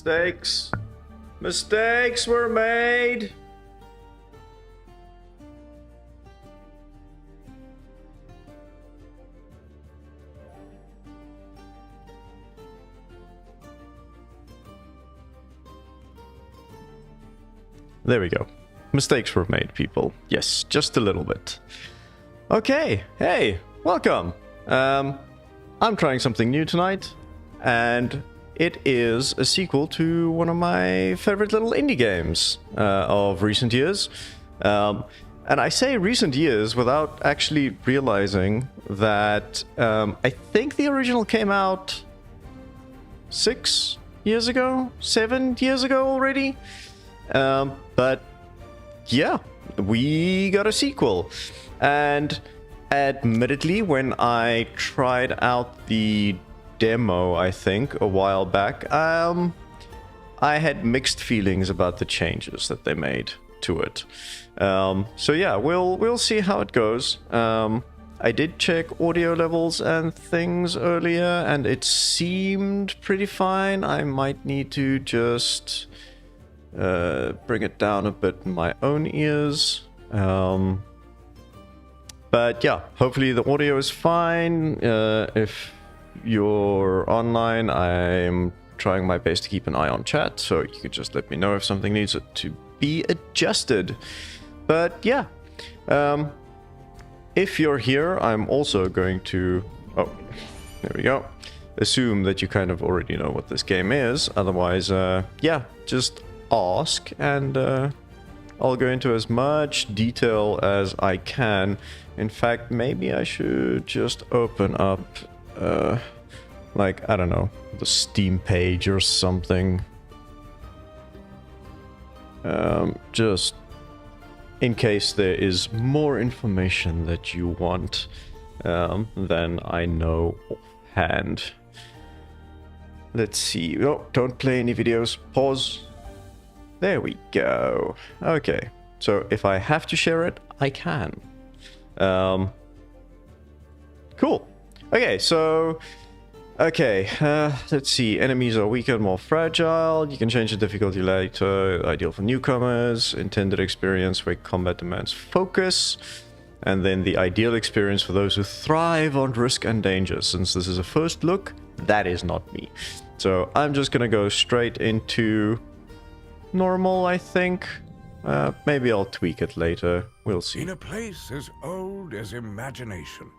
Mistakes. Mistakes were made. There we go. Mistakes were made, people. Yes, just a little bit. Okay, hey, welcome. I'm trying something new tonight, and it is a sequel to one of my favorite little indie games of recent years. And I say recent years without actually realizing that I think the original came out 6 years ago, 7 years ago already. But yeah, we got a sequel. And admittedly, when I tried out the demo, I think, a while back, I had mixed feelings about the changes that they made to it. So yeah, we'll see how it goes. I did check audio levels and things earlier, and it seemed pretty fine. I might need to just bring it down a bit in my own ears. But yeah, hopefully the audio is fine. If you're online, I'm trying my best to keep an eye on chat, so you can just let me know if something needs to be adjusted. But yeah, if you're here, I'm also going to... Oh, there we go. Assume that you kind of already know what this game is. Otherwise, yeah, just ask, and I'll go into as much detail as I can. In fact, maybe I should just open up, like, I don't know, the Steam page or something. Just in case there is more information that you want, than I know offhand. Let's see. Oh, don't play any videos. Pause. There we go. Okay. So if I have to share it, I can. Cool. Okay, so... Okay, let's see. Enemies are weaker and more fragile. You can change the difficulty later. Ideal for newcomers. Intended experience where combat demands focus. And then the ideal experience for those who thrive on risk and danger. Since this is a first look, that is not me. So I'm just gonna go straight into normal, I think. Maybe I'll tweak it later. We'll see. In a place as old as imagination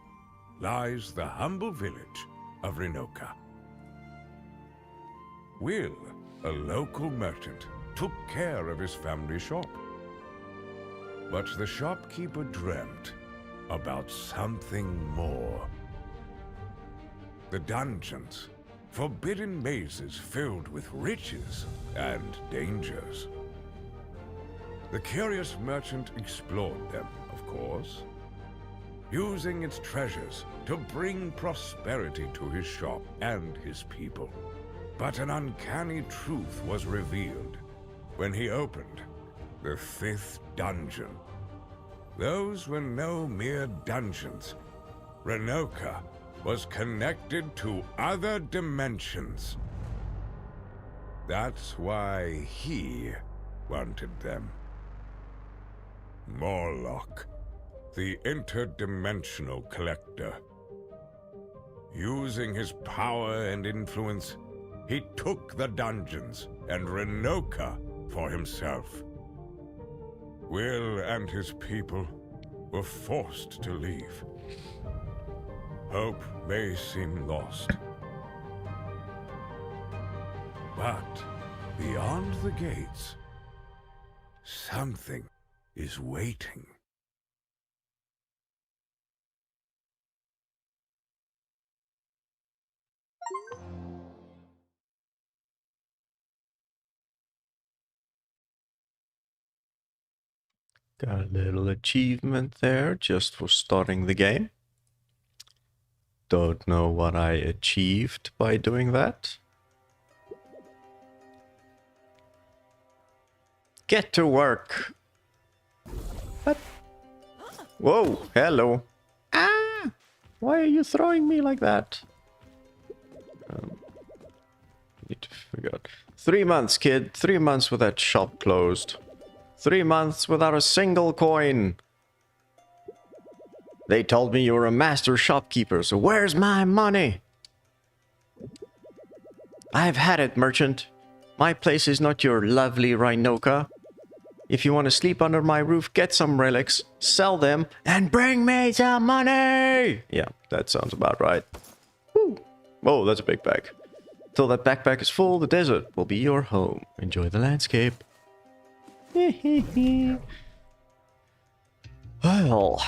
lies the humble village of Renoka. Will, a local merchant, took care of his family shop. But the shopkeeper dreamt about something more. The dungeons, forbidden mazes filled with riches and dangers. The curious merchant explored them, of course, using its treasures to bring prosperity to his shop and his people. But an uncanny truth was revealed when he opened the 5th dungeon. Those were no mere dungeons. Renoka was connected to other dimensions. That's why he wanted them. Morlock, the interdimensional collector. Using his power and influence, he took the dungeons and Renoka for himself. Will and his people were forced to leave. Hope may seem lost. But beyond the gates, something is waiting. Got a little achievement there just for starting the game. Don't know what I achieved by doing that. Get to work. What? Whoa, hello. Ah! Why are you throwing me like that? forgot. 3 months, kid. 3 months with that shop closed. 3 months without a single coin. They told me you were a master shopkeeper, so where's my money? I've had it, merchant. My place is not your lovely Rhinoka. If you want to sleep under my roof, get some relics, sell them, and bring me some money! Yeah, that sounds about right. Woo. Oh, that's a big bag. Till that backpack is full, the desert will be your home. Enjoy the landscape. Well,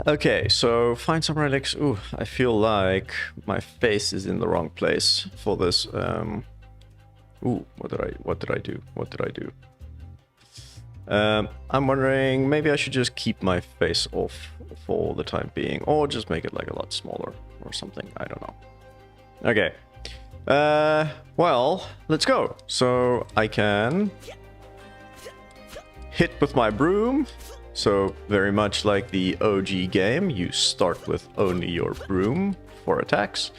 okay, so find some relics. Ooh, I feel like my face is in the wrong place for this. Ooh, what did I do? I'm wondering, maybe I should just keep my face off for the time being, or just make it like a lot smaller or something. I don't know. Okay. Well, let's go. So I can hit with my broom. So very much like the OG game, you start with only your broom for attacks.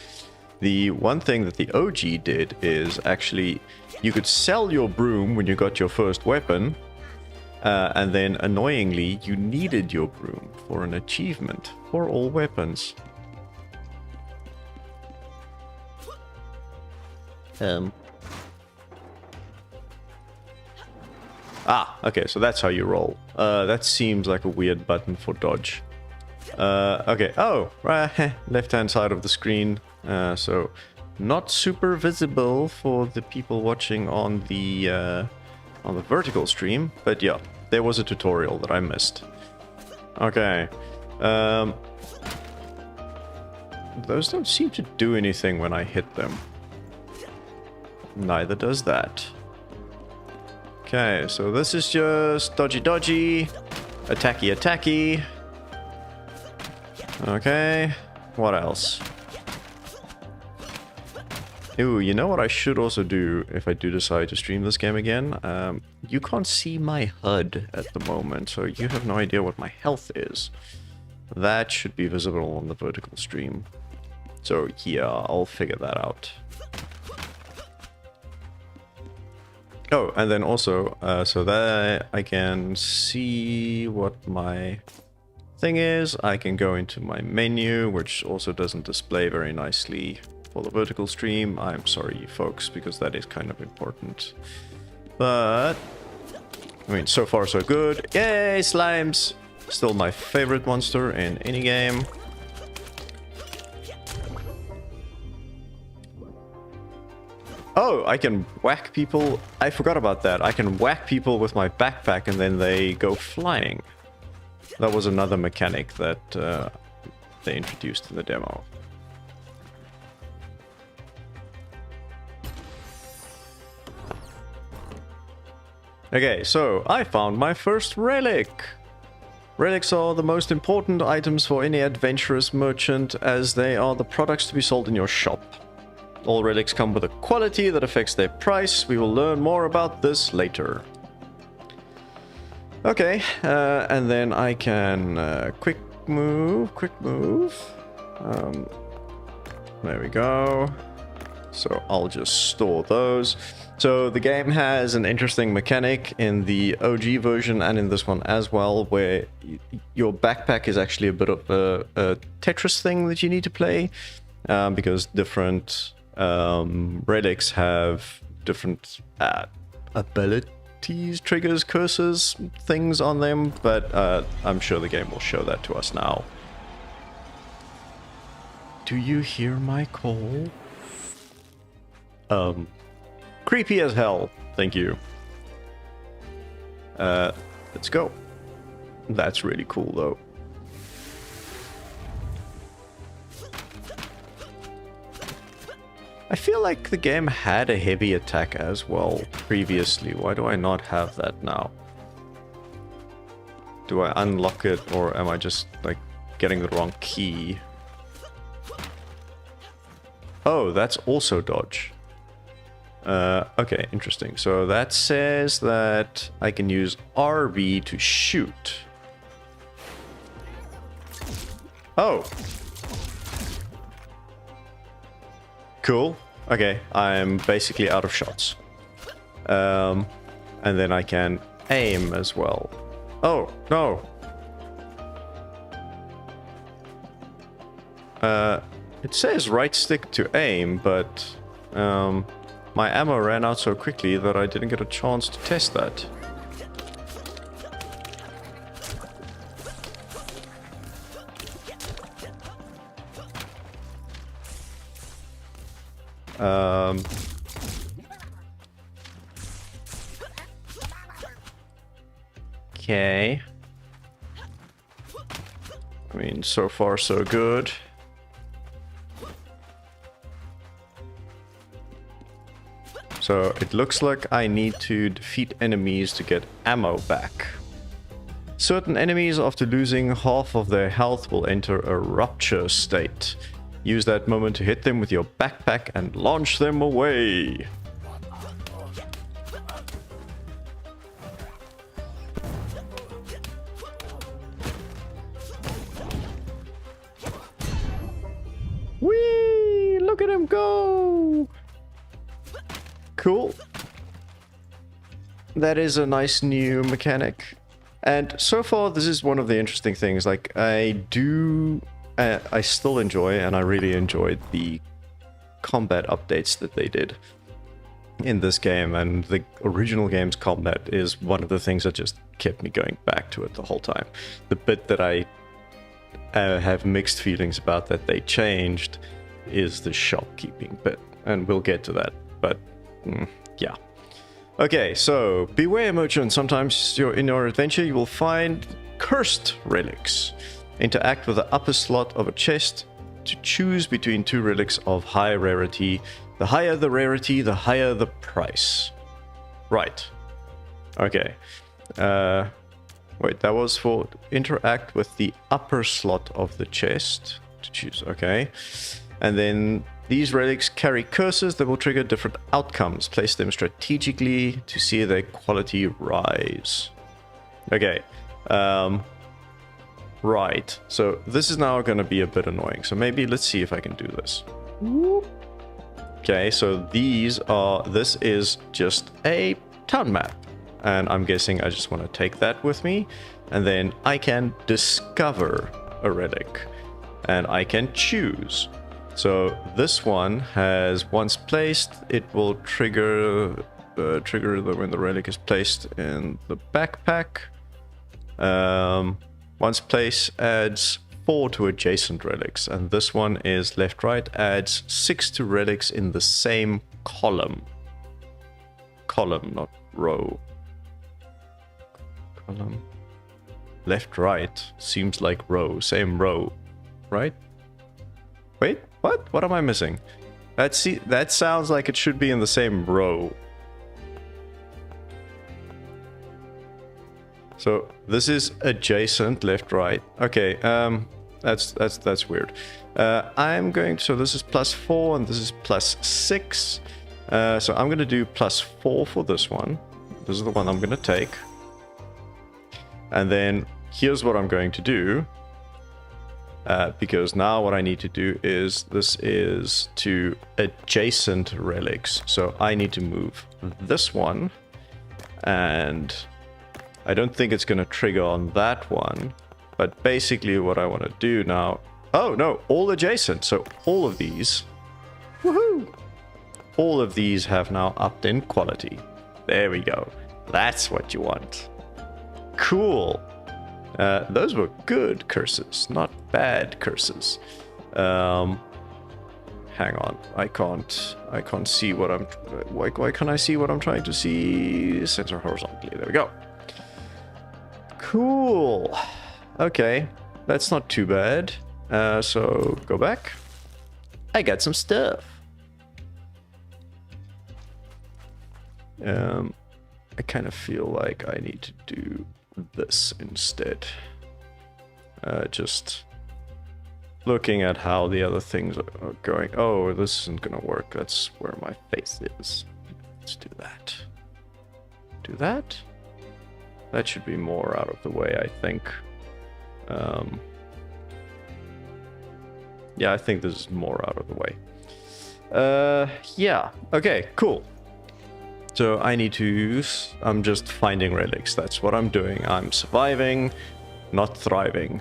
The one thing that the OG did is actually you could sell your broom when you got your first weapon, and then annoyingly you needed your broom for an achievement for all weapons. Okay, so that's how you roll. That seems like a weird button for dodge. Okay, oh, right, left-hand side of the screen. So not super visible for the people watching on the vertical stream, but yeah, there was a tutorial that I missed. Okay, those don't seem to do anything when I hit them. Neither does that. Okay, so this is just dodgy, attacky, attacky. Okay, what else? Ooh, you know what I should also do if I do decide to stream this game again? You can't see my HUD at the moment, so you have no idea what my health is. That should be visible on the vertical stream. So yeah, I'll figure that out. Oh, and then also, so that I can see what my thing is, I can go into my menu, which also doesn't display very nicely for the vertical stream. I'm sorry, folks, because that is kind of important. But, I mean, so far so good. Yay, slimes! Still my favorite monster in any game. Oh, I can whack people. I forgot about that. I can whack people with my backpack and then they go flying. That was another mechanic that they introduced in the demo. Okay, so I found my first relic. Relics are the most important items for any adventurous merchant, as they are the products to be sold in your shop. All relics come with a quality that affects their price. We will learn more about this later. Okay, and then I can quick move. There we go. So I'll just store those. So the game has an interesting mechanic in the OG version and in this one as well, where your backpack is actually a bit of a Tetris thing that you need to play, because different relics have different abilities, triggers, curses, things on them, but I'm sure the game will show that to us now. Do you hear my call? Creepy as hell. Thank you. Let's go. That's really cool, though. I feel like the game had a heavy attack as well previously. Why do I not have that now? Do I unlock it, or am I just, like, getting the wrong key? Oh, that's also dodge. Okay, interesting. So that says that I can use RB to shoot. Oh. Cool. Okay, I'm basically out of shots. And then I can aim as well. Oh, no. It says right stick to aim, but my ammo ran out so quickly that I didn't get a chance to test that. Okay. I mean, so far so good. So it looks like I need to defeat enemies to get ammo back. Certain enemies, after losing half of their health, will enter a rupture state. Use that moment to hit them with your backpack and launch them away. Whee! Look at him go! Cool. That is a nice new mechanic. And so far, this is one of the interesting things. Like, I still enjoy, and I really enjoyed the combat updates that they did in this game. And the original game's combat is one of the things that just kept me going back to it the whole time. The bit that I have mixed feelings about that they changed is the shopkeeping bit. And we'll get to that. But, yeah. Okay, so beware, merchant. Sometimes in your adventure you will find cursed relics. Interact with the upper slot of a chest to choose between two relics of high rarity. The higher the rarity, the higher the price. Right. Okay. Wait, that was for interact with the upper slot of the chest to choose. Okay. And then these relics carry curses that will trigger different outcomes. Place them strategically to see their quality rise. Okay. Right. So this is now going to be a bit annoying. So maybe let's see if I can do this. Okay, so this is just a town map. And I'm guessing I just want to take that with me. And then I can discover a relic. And I can choose. So this one has, once placed, it will trigger when the relic is placed in the backpack. Once placed, adds 4 to adjacent relics, and this one is left-right, adds 6 to relics in the same column. Column, not row. Column. Left-right seems like row, same row, right? Wait, what? What am I missing? That sounds like it should be in the same row. So this is adjacent, left, right. Okay, that's weird. So this is +4 and this is +6. So I'm gonna do +4 for this one. This is the one I'm gonna take. And then here's what I'm going to do. Because now what I need to do is, this is to adjacent relics. So I need to move this one, and I don't think it's going to trigger on that one. But basically what I want to do now... Oh, no, all adjacent. So all of these... Woohoo! All of these have now upped in quality. There we go. That's what you want. Cool. Those were good curses, not bad curses. Hang on, I can't see what I'm... Why can't I see what I'm trying to see? Center horizontally, there we go. Cool. Okay, that's not too bad. So, go back. I got some stuff. I kind of feel like I need to do this instead. Just looking at how the other things are going. Oh, this isn't gonna work. That's where my face is. Let's do that. Do that? That should be more out of the way, I think. Yeah, I think this is more out of the way. Yeah. Okay, cool. So I need to... I'm just finding relics. That's what I'm doing. I'm surviving, not thriving.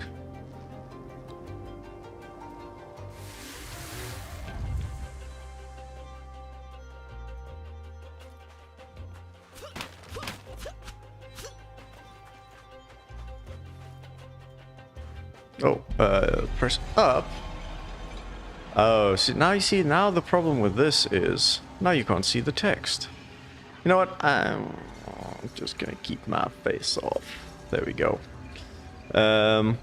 Oh, press up. Oh, see, now you see, now the problem with this is, now you can't see the text. You know what, I'm just gonna keep my face off. There we go. I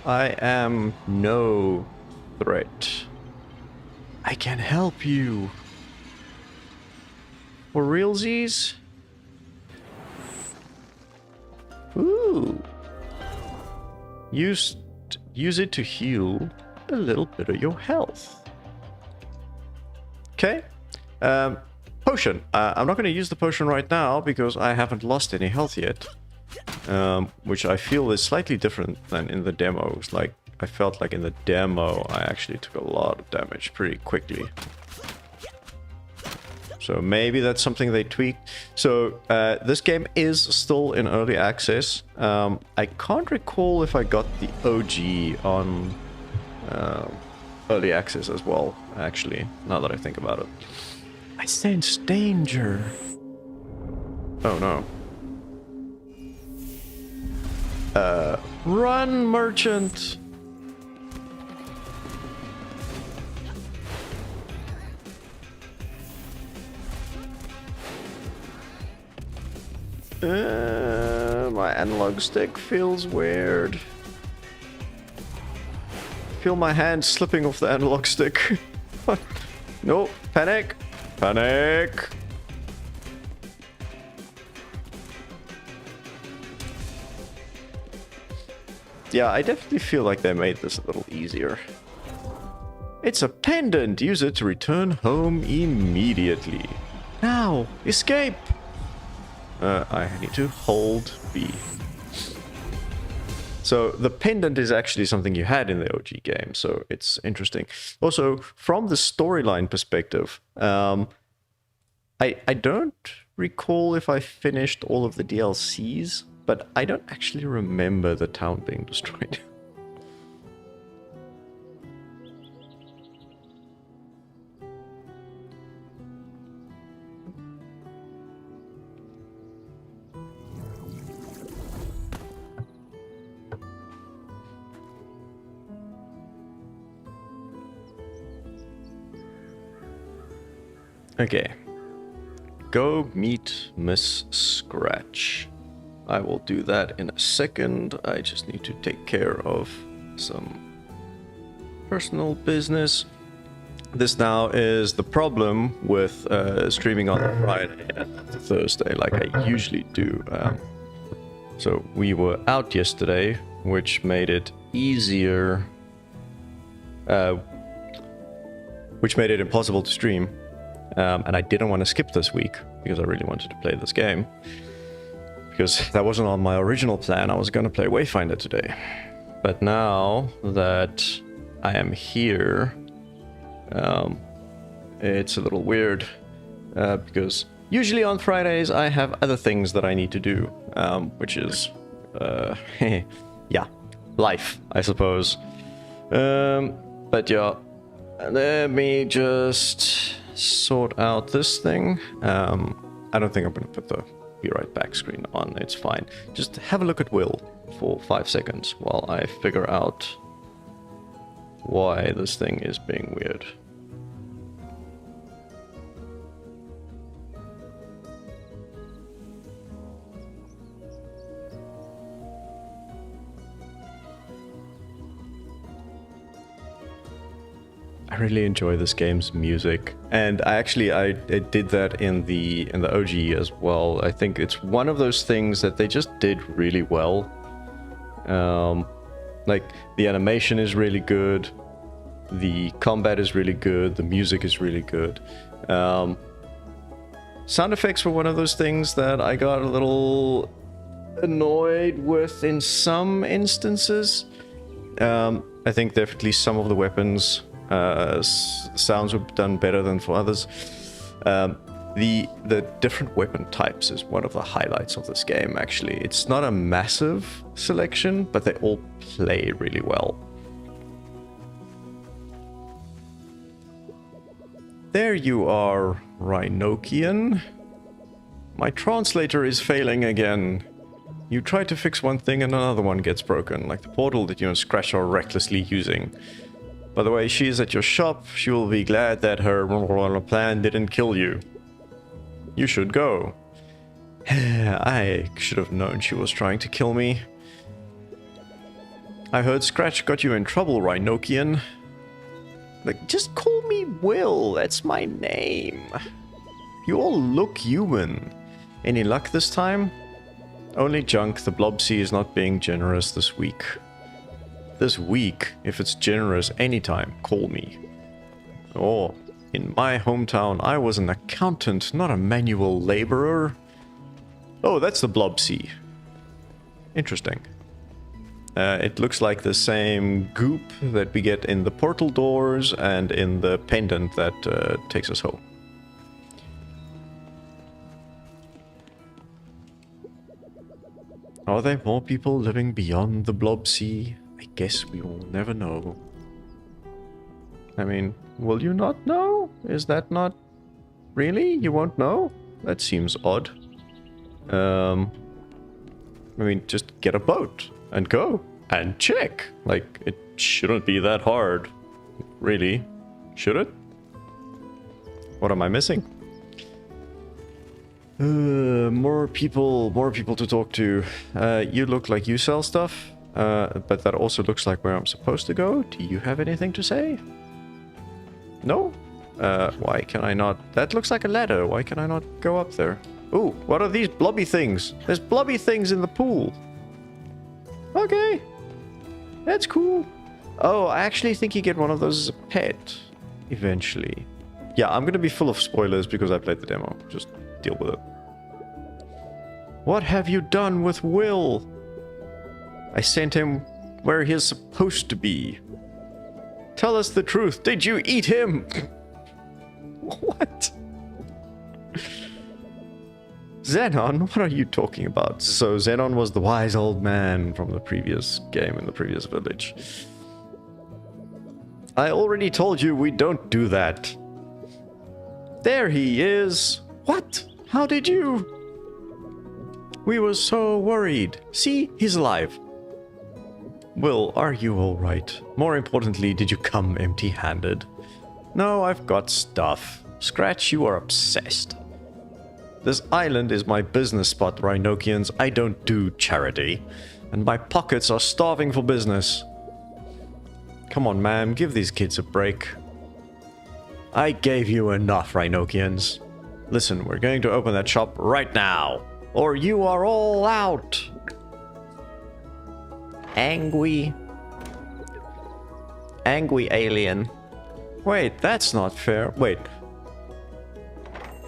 am no threat. I can help you. For realsies? Ooh. Use it to heal a little bit of your health. Okay. Potion. I'm not going to use the potion right now because I haven't lost any health yet. Which I feel is slightly different than in the demos. Like, I felt like in the demo I actually took a lot of damage pretty quickly. So maybe that's something they tweaked. So this game is still in early access. I can't recall if I got the OG on early access as well, actually, now that I think about it. I sense danger. Oh no. Run, merchant! My analog stick feels weird. Feel my hand slipping off the analog stick. No, panic! Panic! Yeah, I definitely feel like they made this a little easier. It's a pendant! Use it to return home immediately. Now, escape! I need to hold B. So the pendant is actually something you had in the OG game, so it's interesting. Also, from the storyline perspective, I don't recall if I finished all of the DLCs, but I don't actually remember the town being destroyed. Okay. Go meet Miss Scratch. I will do that in a second. I just need to take care of some personal business. This now is the problem with streaming on Friday and Thursday like I usually do. So we were out yesterday, which made it easier, which made it impossible to stream. And I didn't want to skip this week because I really wanted to play this game. Because that wasn't on my original plan. I was going to play Wayfinder today. But now that I am here, it's a little weird. Because usually on Fridays I have other things that I need to do. Which is, yeah, life, I suppose. But yeah, let me just sort out this thing. I don't think I'm going to put the be right back screen on. It's fine. Just have a look at Will for 5 seconds while I figure out why this thing is being weird. I really enjoy this game's music, and I did that in the OG as well. I think it's one of those things that they just did really well. Like the animation is really good, the combat is really good, the music is really good. Sound effects were one of those things that I got a little annoyed with in some instances. I think definitely some of the weapons sounds were done better than for others. The different weapon types is one of the highlights of this game, actually. It's not a massive selection, but they all play really well. There you are, Rhinokian. My translator is failing again. You try to fix one thing and another one gets broken, like the portal that you and Scratch are recklessly using. By the way, she is at your shop. She will be glad that her plan didn't kill you. You should go. I should have known she was trying to kill me. I heard Scratch got you in trouble, Rhinokian. Like, just call me Will. That's my name. You all look human. Any luck this time? Only junk. The Blobsea is not being generous this week. This week? If it's generous anytime, call me. Oh, in my hometown, I was an accountant, not a manual laborer. Oh, that's the Blobsea. Interesting. It looks like the same goop that we get in the portal doors and in the pendant that takes us home. Are there more people living beyond the Blobsea? I guess we will never know. I mean, will you not know? Is that not... Really? You won't know? That seems odd. I mean, just get a boat and go and check. Like, it shouldn't be that hard. Really? Should it? What am I missing? More people to talk to. You look like you sell stuff, but that also looks like where I'm supposed to go. Do you have anything to say? No? Why can I not? That looks like a ladder. Why can I not go up there? Ooh, what are these blobby things? There's blobby things in the pool. Okay. That's cool. Oh, I actually think you get one of those as a pet. Eventually. Yeah, I'm gonna be full of spoilers because I played the demo. Just deal with it. What have you done with Will? I sent him where he is supposed to be. Tell us the truth. Did you eat him? What? Xenon? What are you talking about? So Xenon was the wise old man from the previous game in the previous village. I already told you we don't do that. There he is. What? How did you? We were so worried. See, he's alive. Will, are you alright? More importantly, did you come empty-handed? No, I've got stuff. Scratch, you are obsessed. This island is my business spot, Rhinokians. I don't do charity. And my pockets are starving for business. Come on, ma'am, give these kids a break. I gave you enough, Rhinokians. Listen, we're going to open that shop right now, or you are all out. Angry alien. Wait, that's not fair. Wait.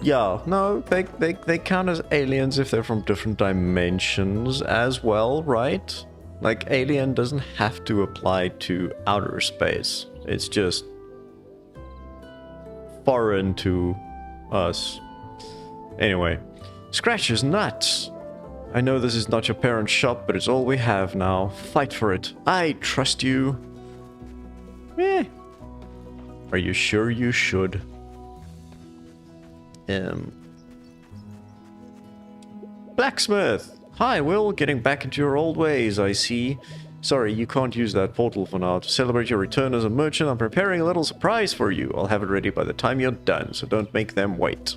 Yeah, no, they count as aliens if they're from different dimensions as well, right? Like, alien doesn't have to apply to outer space. It's just foreign to us. Anyway, Scratch is nuts. I know this is not your parents' shop, but it's all we have now. Fight for it. I trust you. Eh. Are you sure you should? Blacksmith! Hi, Will. Getting back into your old ways, I see. Sorry, you can't use that portal for now. To celebrate your return as a merchant, I'm preparing a little surprise for you. I'll have it ready by the time you're done, so don't make them wait.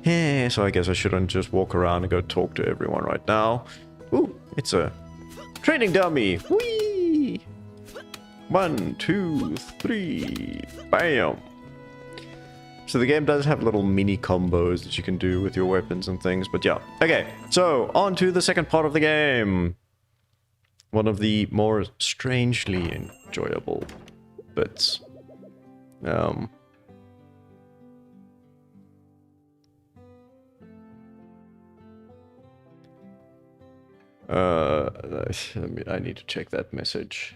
So I guess I shouldn't just walk around and go talk to everyone right now. Ooh, it's a training dummy. Whee! 1, 2, 3. Bam! So the game does have little mini combos that you can do with your weapons and things, but yeah. Okay, so on to the second part of the game. One of the more strangely enjoyable bits. I need to check that message.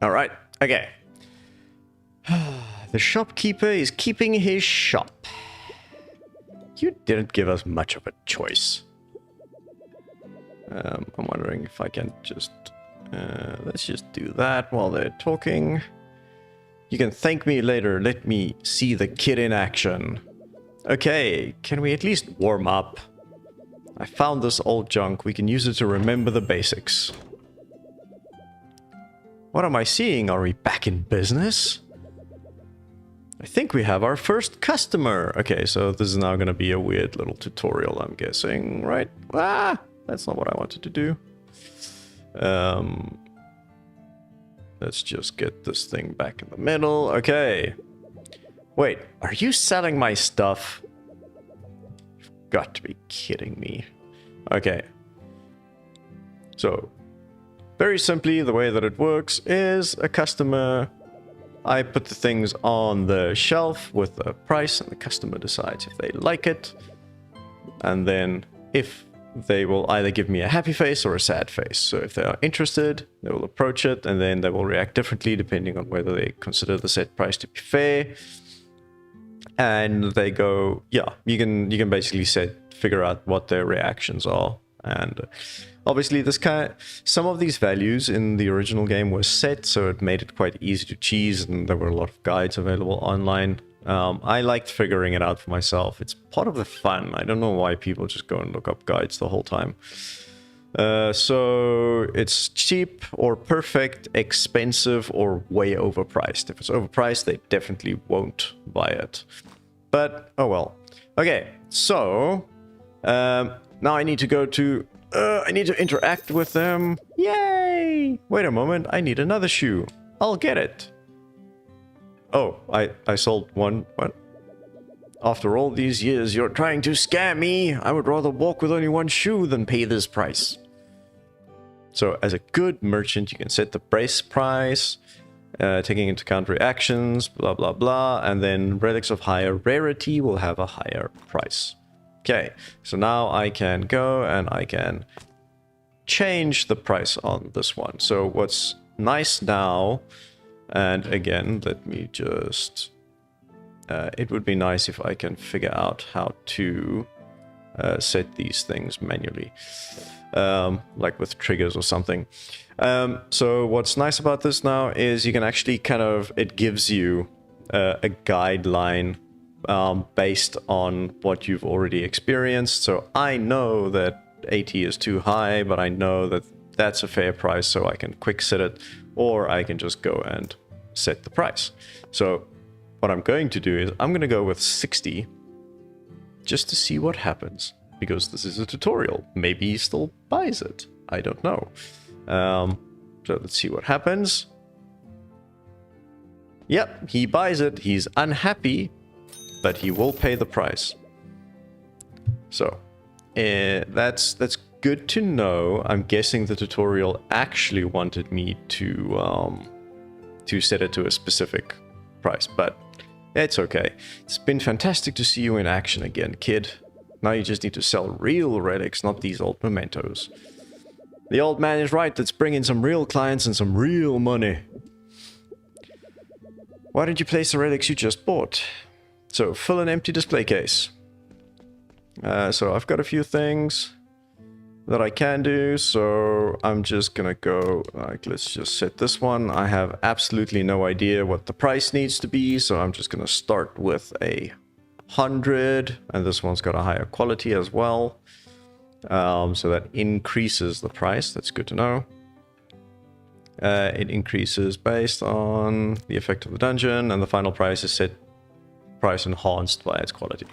Alright, okay. The shopkeeper is keeping his shop. You didn't give us much of a choice. I'm wondering if I can just... let's just do that while they're talking. You can thank me later. Let me see the kid in action. Okay, can we at least warm up? I found this old junk. We can use it to remember the basics. What am I seeing? Are we back in business? I think we have our first customer. Okay, so this is now going to be a weird little tutorial, I'm guessing, right? Ah, that's not what I wanted to do. Let's just get this thing back in the middle. Okay. Wait, are you selling my stuff? You've got to be kidding me. Okay. So, very simply, the way that it works is a customer... I put the things on the shelf with a price, and the customer decides if they like it. And then if they will either give me a happy face or a sad face. So if they are interested, they will approach it, and then they will react differently depending on whether they consider the set price to be fair. And they go, yeah, you can basically figure out what their reactions are. And obviously some of these values in the original game were set, so it made it quite easy to cheese, and there were a lot of guides available online. I liked figuring it out for myself. It's part of the fun. I don't know why people just go and look up guides the whole time. So it's cheap or perfect, expensive or way overpriced. If it's overpriced, they definitely won't buy it. But, oh well. Okay, so now I need to go to... I need to interact with them. Yay! Wait a moment, I need another shoe. I'll get it. Oh, I sold one. What? After all these years, you're trying to scam me. I would rather walk with only one shoe than pay this price. So, as a good merchant, you can set the base price, taking into account reactions, blah, blah, blah. And then relics of higher rarity will have a higher price. Okay, so now I can go and I can change the price on this one. So what's nice now, and again, let me just... it would be nice if I can figure out how to set these things manually, like with triggers or something. So what's nice about this now is you can actually it gives you a guideline based on what you've already experienced. So I know that 80 is too high, but I know that that's a fair price, so I can quick set it, or I can just go and set the price. So what I'm going to do is I'm going to go with 60 just to see what happens, because this is a tutorial. Maybe he still buys it. I don't know. So let's see what happens. Yep, he buys it. He's unhappy, but he will pay the price. So that's good to know. I'm guessing the tutorial actually wanted me to set it to a specific price, but it's okay. It's been fantastic to see you in action again, kid. Now you just need to sell real relics, not these old mementos. The old man is right. Let's bring in some real clients and some real money. Why don't you place the relics you just bought? So, fill an empty display case. So, I've got a few things that I can do. So, I'm just gonna go, let's just set this one. I have absolutely no idea what the price needs to be. So, I'm just gonna start with 100. And this one's got a higher quality as well. So, that increases the price. That's good to know. It increases based on the effect of the dungeon. And the final price is set price enhanced by its quality,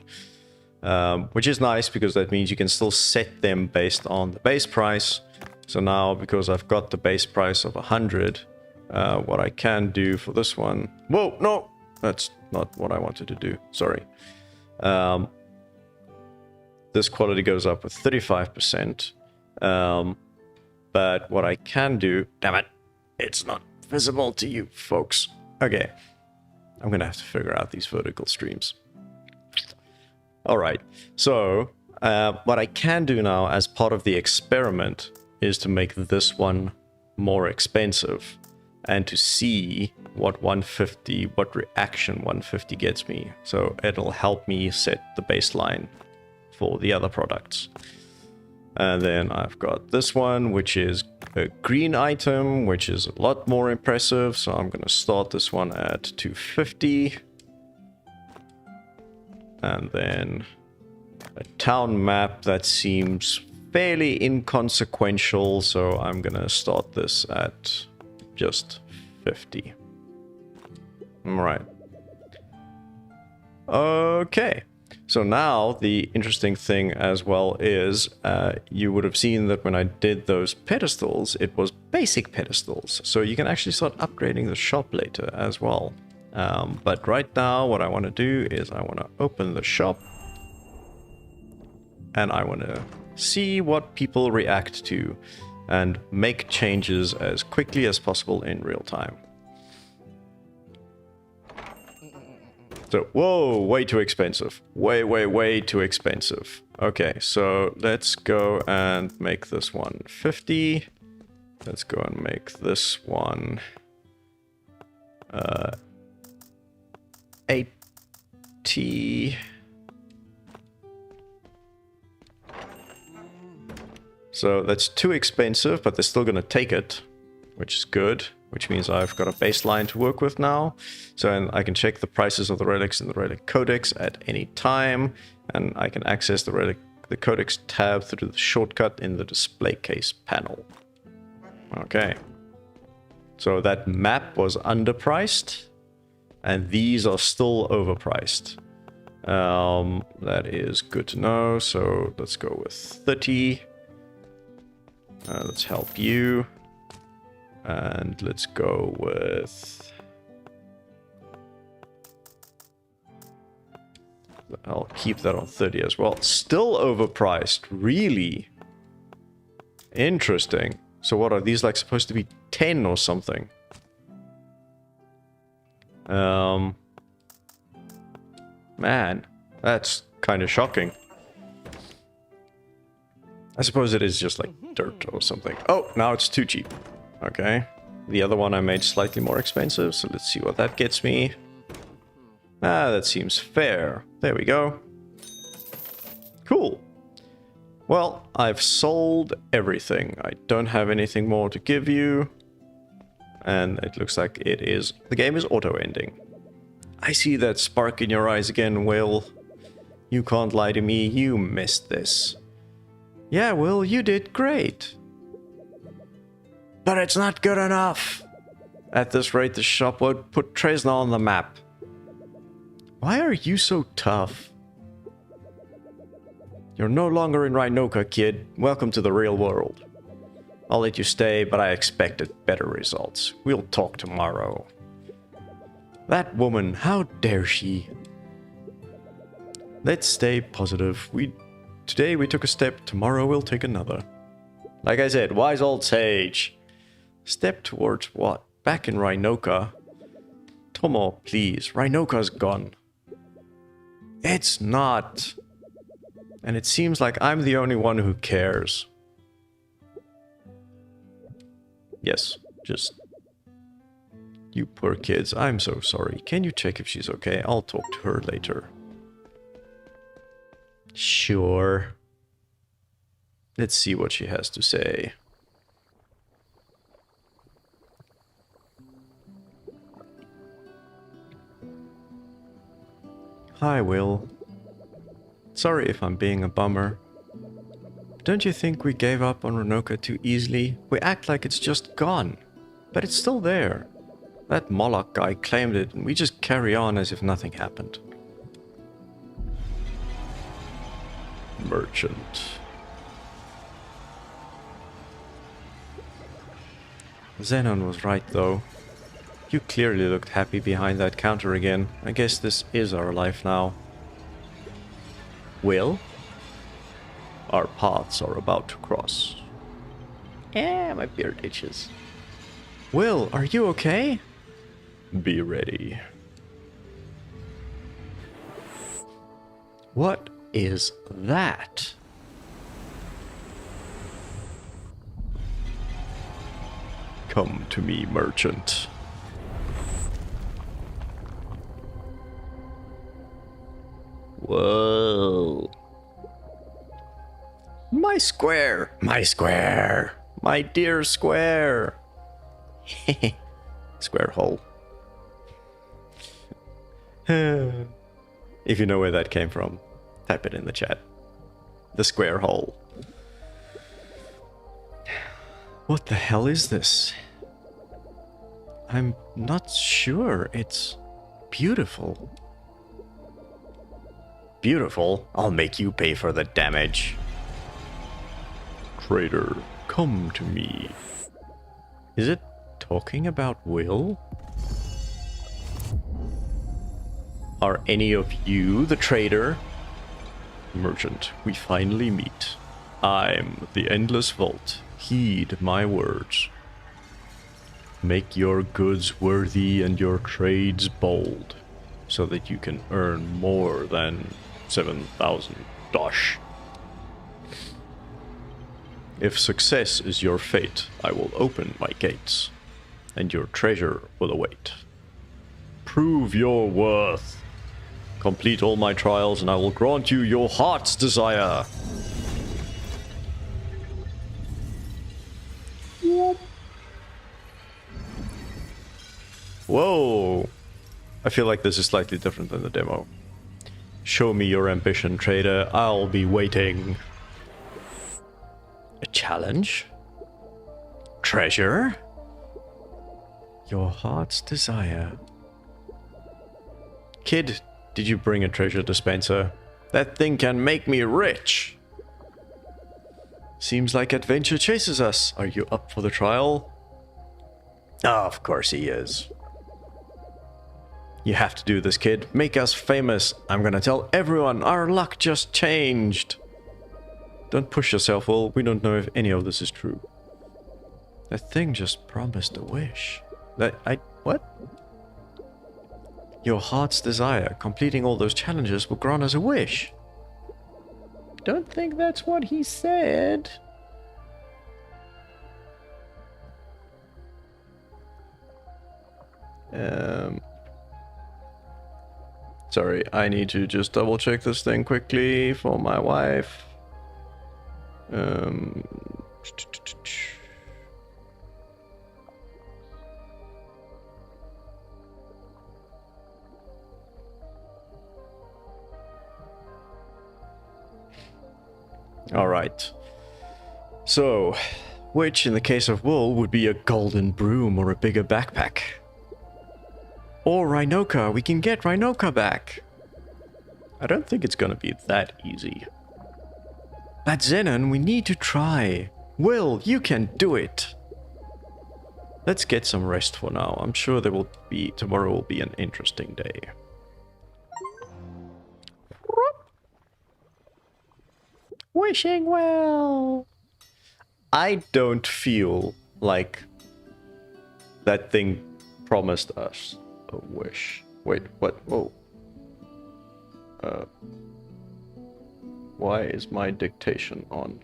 which is nice because that means you can still set them based on the base price. So now, because I've got the base price of 100, what I can do for this one... Whoa, no! That's not what I wanted to do. Sorry. This quality goes up with 35%. But what I can do... Damn it! It's not visible to you folks. Okay. I'm gonna have to figure out these vertical streams. Alright, so what I can do now as part of the experiment is to make this one more expensive. and to see what what reaction 150 gets me. So it'll help me set the baseline for the other products. And then I've got this one, which is a green item, which is a lot more impressive. So I'm going to start this one at 250. And then a town map that seems fairly inconsequential. So I'm going to start this at just 50. All right. Okay. So now the interesting thing as well is you would have seen that when I did those pedestals, it was basic pedestals. So you can actually start upgrading the shop later as well. But right now what I want to do is I want to open the shop. And I want to see what people react to and make changes as quickly as possible in real time. So, whoa, way too expensive. Way too expensive. Okay, so let's go and make this one 50. Let's go and make this one 80. So that's too expensive, but they're still going to take it, which is good. Which means I've got a baseline to work with now. So I can check the prices of the relics in the relic codex at any time. And I can access the codex tab through the shortcut in the display case panel. Okay. So that map was underpriced. And these are still overpriced. That is good to know. So let's go with 30. Let's help you. And let's go with... I'll keep that on 30 as well. Still overpriced. Really? Interesting. So what are these like supposed to be 10 or something? Man, that's kind of shocking. I suppose it is just like dirt or something. Oh, now it's too cheap. Okay. The other one I made slightly more expensive, so let's see what that gets me. Ah, that seems fair. There we go. Cool. Well, I've sold everything. I don't have anything more to give you. And it looks like the game is auto-ending. I see that spark in your eyes again, Will. You can't lie to me, you missed this. Yeah, Will, you did great. But it's not good enough. At this rate, the shop would put Tresna on the map. Why are you so tough? You're no longer in Rhinoka, kid. Welcome to the real world. I'll let you stay, but I expected better results. We'll talk tomorrow. That woman, how dare she? Let's stay positive. Today we took a step, tomorrow we'll take another. Like I said, wise old sage. Step towards what? Back in Rhinoka? Tomo, please. Rhinoka's gone. It's not. And it seems like I'm the only one who cares. Yes, just... You poor kids, I'm so sorry. Can you check if she's okay? I'll talk to her later. Sure. Let's see what she has to say. Hi, Will. Sorry if I'm being a bummer. Don't you think we gave up on Rhinoka too easily? We act like it's just gone. But it's still there. That Moloch guy claimed it, and we just carry on as if nothing happened. Merchant. Zenon was right, though. You clearly looked happy behind that counter again. I guess this is our life now. Will? Our paths are about to cross. Yeah, my beard itches. Will, are you okay? Be ready. What is that? Come to me, merchant. Whoa. My square! My square! My dear square! Square hole. If you know where that came from, type it in the chat. The square hole. What the hell is this? I'm not sure. It's beautiful. Beautiful? I'll make you pay for the damage. Traitor, come to me. Is it talking about Will? Are any of you the traitor? Merchant, we finally meet. I'm the Endless Vault. Heed my words. Make your goods worthy and your trades bold, so that you can earn more than 7,000 dosh. If success is your fate, I will open my gates, and your treasure will await. Prove your worth. Complete all my trials, and I will grant you your heart's desire. Whoa! I feel like this is slightly different than the demo. Show me your ambition, trader. I'll be waiting. A challenge? Treasure? Your heart's desire. Kid, did you bring a treasure dispenser? That thing can make me rich. Seems like adventure chases us. Are you up for the trial? Oh, of course he is. You have to do this, kid. Make us famous. I'm gonna tell everyone our luck just changed. Don't push yourself, Will. We don't know if any of this is true. That thing just promised a wish. What? Your heart's desire. Completing all those challenges will grant us a wish. Don't think that's what he said. Sorry, I need to just double check this thing quickly for my wife. All right. So, which in the case of wool would be a golden broom or a bigger backpack? Or Rhinoka, we can get Rhinoka back. I don't think it's gonna be that easy. But Zenon, we need to try. Will, you can do it. Let's get some rest for now. I'm sure tomorrow will be an interesting day. Wishing well. I don't feel like that thing promised us a wish. Wait, what? Whoa. Why is my dictation on?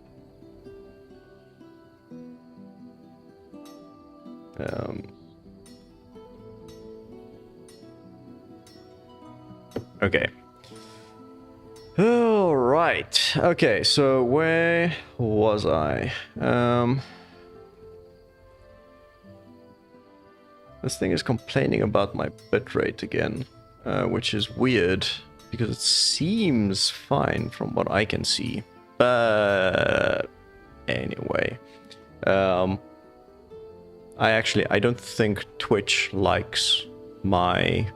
Okay. All right. Okay, so where was I? This thing is complaining about my bitrate again, which is weird because it seems fine from what I can see. But anyway, I don't think Twitch likes my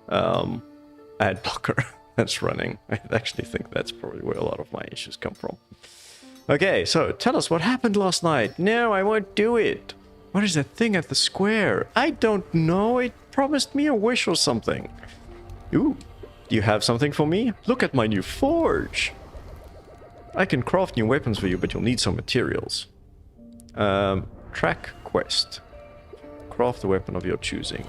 ad blocker that's running. I actually think that's probably where a lot of my issues come from. Okay, so tell us what happened last night. No, I won't do it. What is that thing at the square? I don't know. It promised me a wish or something. Ooh, do you have something for me? Look at my new forge. I can craft new weapons for you, but you'll need some materials. Track quest. Craft a weapon of your choosing.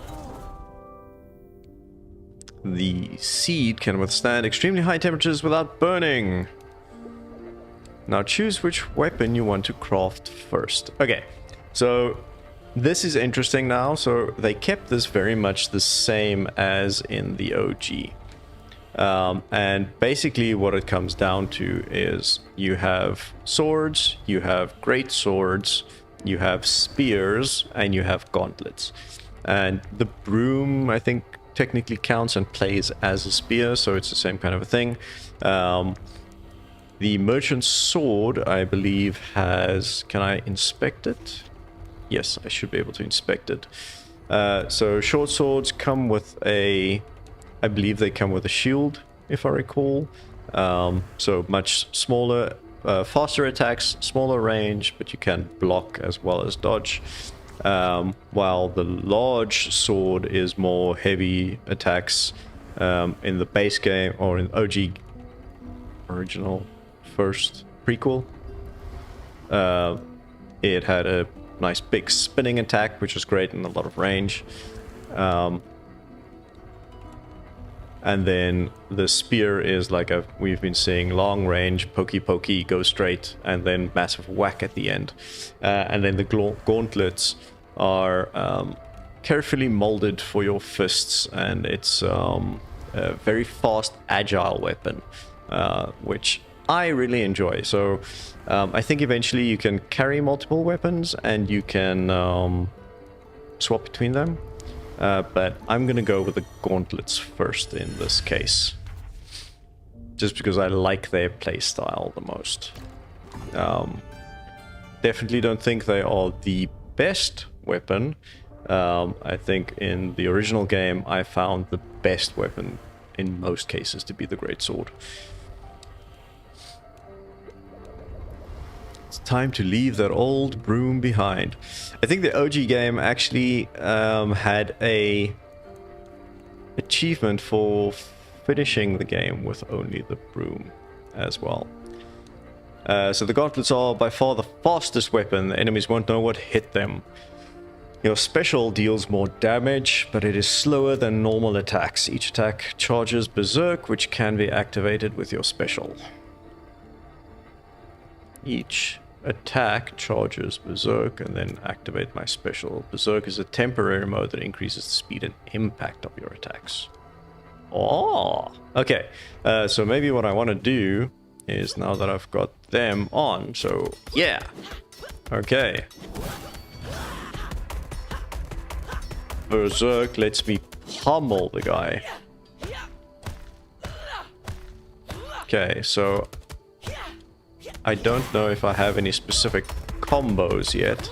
The seed can withstand extremely high temperatures without burning. Now choose which weapon you want to craft first. Okay, so this is interesting now. So they kept this very much the same as in the OG. And basically what it comes down to is you have swords, you have great swords, you have spears, and you have gauntlets. And the broom, I think, technically counts and plays as a spear, so it's the same kind of a thing. The merchant's sword, I believe, has... Can I inspect it? Yes, I should be able to inspect it. So short swords come with a... I believe they come with a shield, if I recall. So much smaller, faster attacks, smaller range, but you can block as well as dodge. While the large sword is more heavy attacks. In the base game, or in OG original first prequel, it had a nice big spinning attack, which was great and a lot of range. And then the spear is like we've been seeing long range, pokey pokey, go straight, and then massive whack at the end. And then the gauntlets are carefully molded for your fists, and it's a very fast, agile weapon, which I really enjoy. So I think eventually you can carry multiple weapons and you can swap between them. But I'm gonna go with the gauntlets first in this case, just because I like their playstyle the most. Definitely don't think they are the best weapon. I think in the original game I found the best weapon in most cases to be the greatsword. It's time to leave that old broom behind. I think the OG game actually had a achievement for finishing the game with only the broom as well. So the gauntlets are by far the fastest weapon. The enemies won't know what hit them. Your special deals more damage, but it is slower than normal attacks. Each attack charges Berserk, which can be activated with your special. Each attack charges Berserk and then activate my special. Berserk is a temporary mode that increases the speed and impact of your attacks. Oh, okay. So maybe what I want to do is, now that I've got them on, so yeah. Okay. Berserk lets me pummel the guy. Okay, so I don't know if I have any specific combos yet.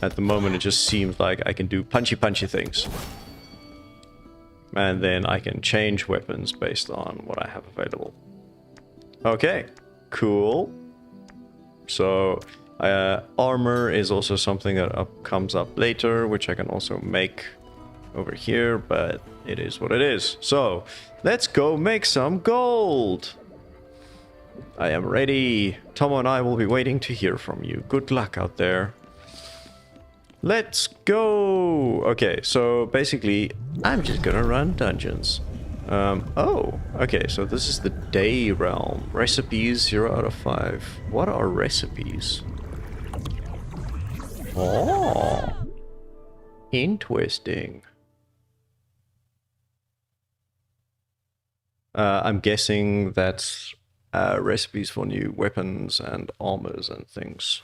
At the moment it just seems like I can do punchy things. And then I can change weapons based on what I have available. Okay, cool. So armor is also something that comes up later, which I can also make over here, but it is what it is. So let's go make some gold. I am ready. Tomo and I will be waiting to hear from you. Good luck out there. Let's go. Okay, so basically I'm just gonna run dungeons. Oh, okay, so this is the day realm. Recipes 0 out of 5. What are recipes? Oh, interesting. I'm guessing that's recipes for new weapons and armors and things.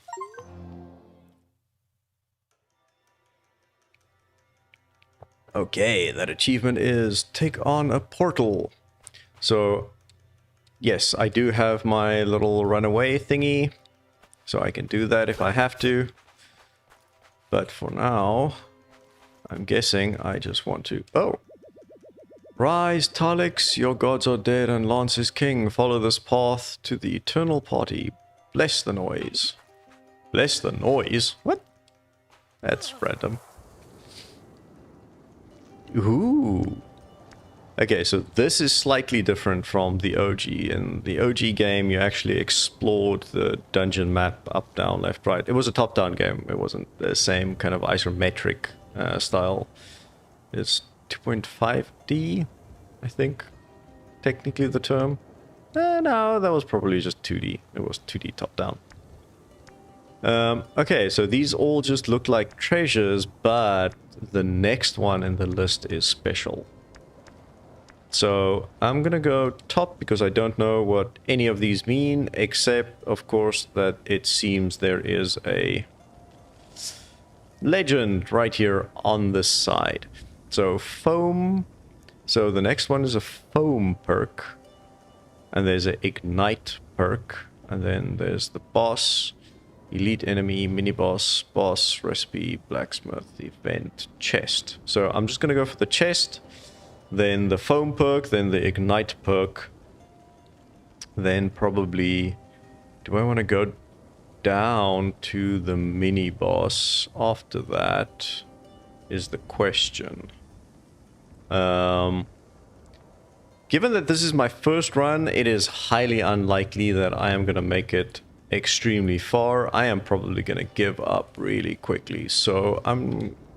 Okay, that achievement is take on a portal. So, yes, I do have my little runaway thingy, so I can do that if I have to. But for now, I'm guessing I just want to... Oh! Rise, Talix, your gods are dead and Lance is king. Follow this path to the eternal party. Bless the noise. Bless the noise? What? That's random. Ooh. Okay, so this is slightly different from the OG. In the OG game, you actually explored the dungeon map up, down, left, right. It was a top-down game. It wasn't the same kind of isometric style. It's 2.5D, I think, technically the term. No, that was probably just 2D. It was 2D top-down. Okay, so these all just look like treasures, but the next one in the list is special. So I'm gonna go top because I don't know what any of these mean, except of course that it seems there is a legend right here on this side. So foam. So the next one is a foam perk. And there's an ignite perk. And then there's the boss, elite enemy, mini boss, boss, recipe, blacksmith, event, chest. So I'm just gonna go for the chest. Then the foam perk, then the ignite perk. Then probably, do I want to go down to the mini boss after that is the question. Given that this is my first run, it is highly unlikely that I am going to make it extremely far. I am probably going to give up really quickly. So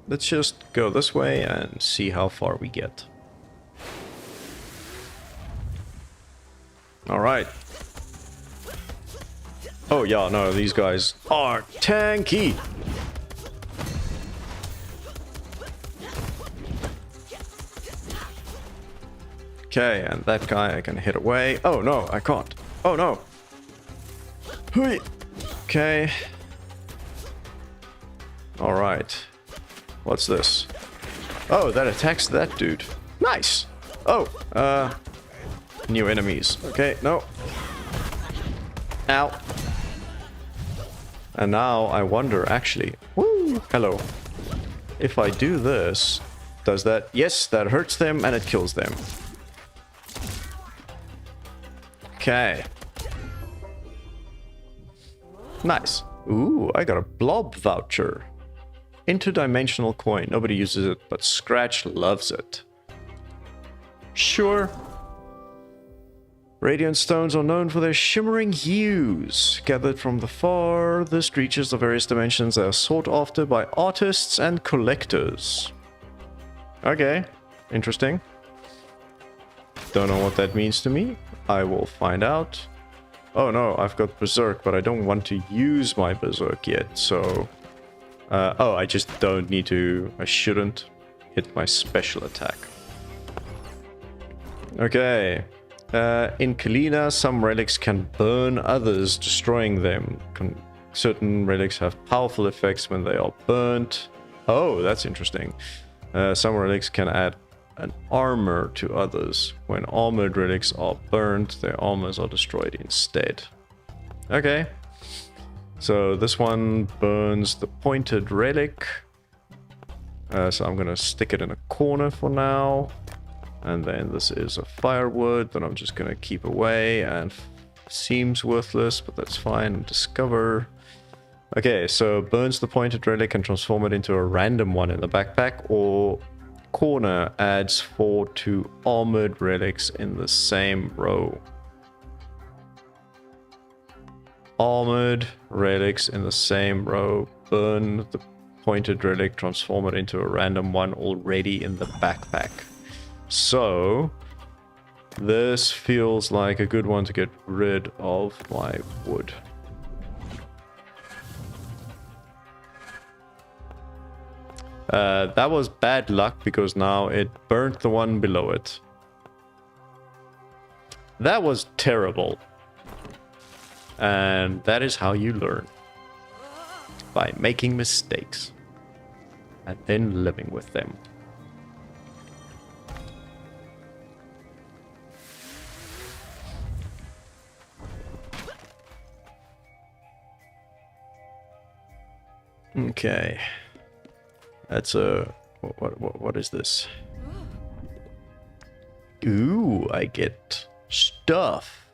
let's just go this way and see how far we get. Alright. Oh yeah, no, these guys are tanky. Okay, and that guy I can hit away. Oh no, I can't. Oh no. Hui. Okay. Alright. What's this? Oh, that attacks that dude. Nice. Oh, new enemies. Okay, no. Ow. And now I wonder, actually. Woo! Hello. If I do this, does that... Yes, that hurts them and it kills them. Okay. Nice. Ooh, I got a blob voucher. Interdimensional coin. Nobody uses it, but Scratch loves it. Sure. Radiant stones are known for their shimmering hues. Gathered from the farthest reaches of various dimensions, they are sought after by artists and collectors. Okay, interesting. Don't know what that means to me. I will find out. Oh no, I've got Berserk, but I don't want to use my Berserk yet, so... oh, I just don't need to... I shouldn't hit my special attack. Okay. In Kalina, some relics can burn others, destroying them. Certain relics have powerful effects when they are burnt. Oh, that's interesting. Some relics can add an armor to others. When armored relics are burnt, their armors are destroyed instead. Okay. So this one burns the pointed relic. So I'm gonna stick it in a corner for now. And then this is a firewood that I'm just gonna keep away and seems worthless, but that's fine. Discover. Okay, so burns the pointed relic and transform it into a random one in the backpack, or corner adds 4 to armored relics in the same row. Armored relics in the same row. Burn the pointed relic, transform it into a random one already in the backpack. So, this feels like a good one to get rid of my wood. That was bad luck because now it burnt the one below it. That was terrible. And that is how you learn. By making mistakes. And then living with them. Okay. That's a... What is this? Ooh, I get stuff.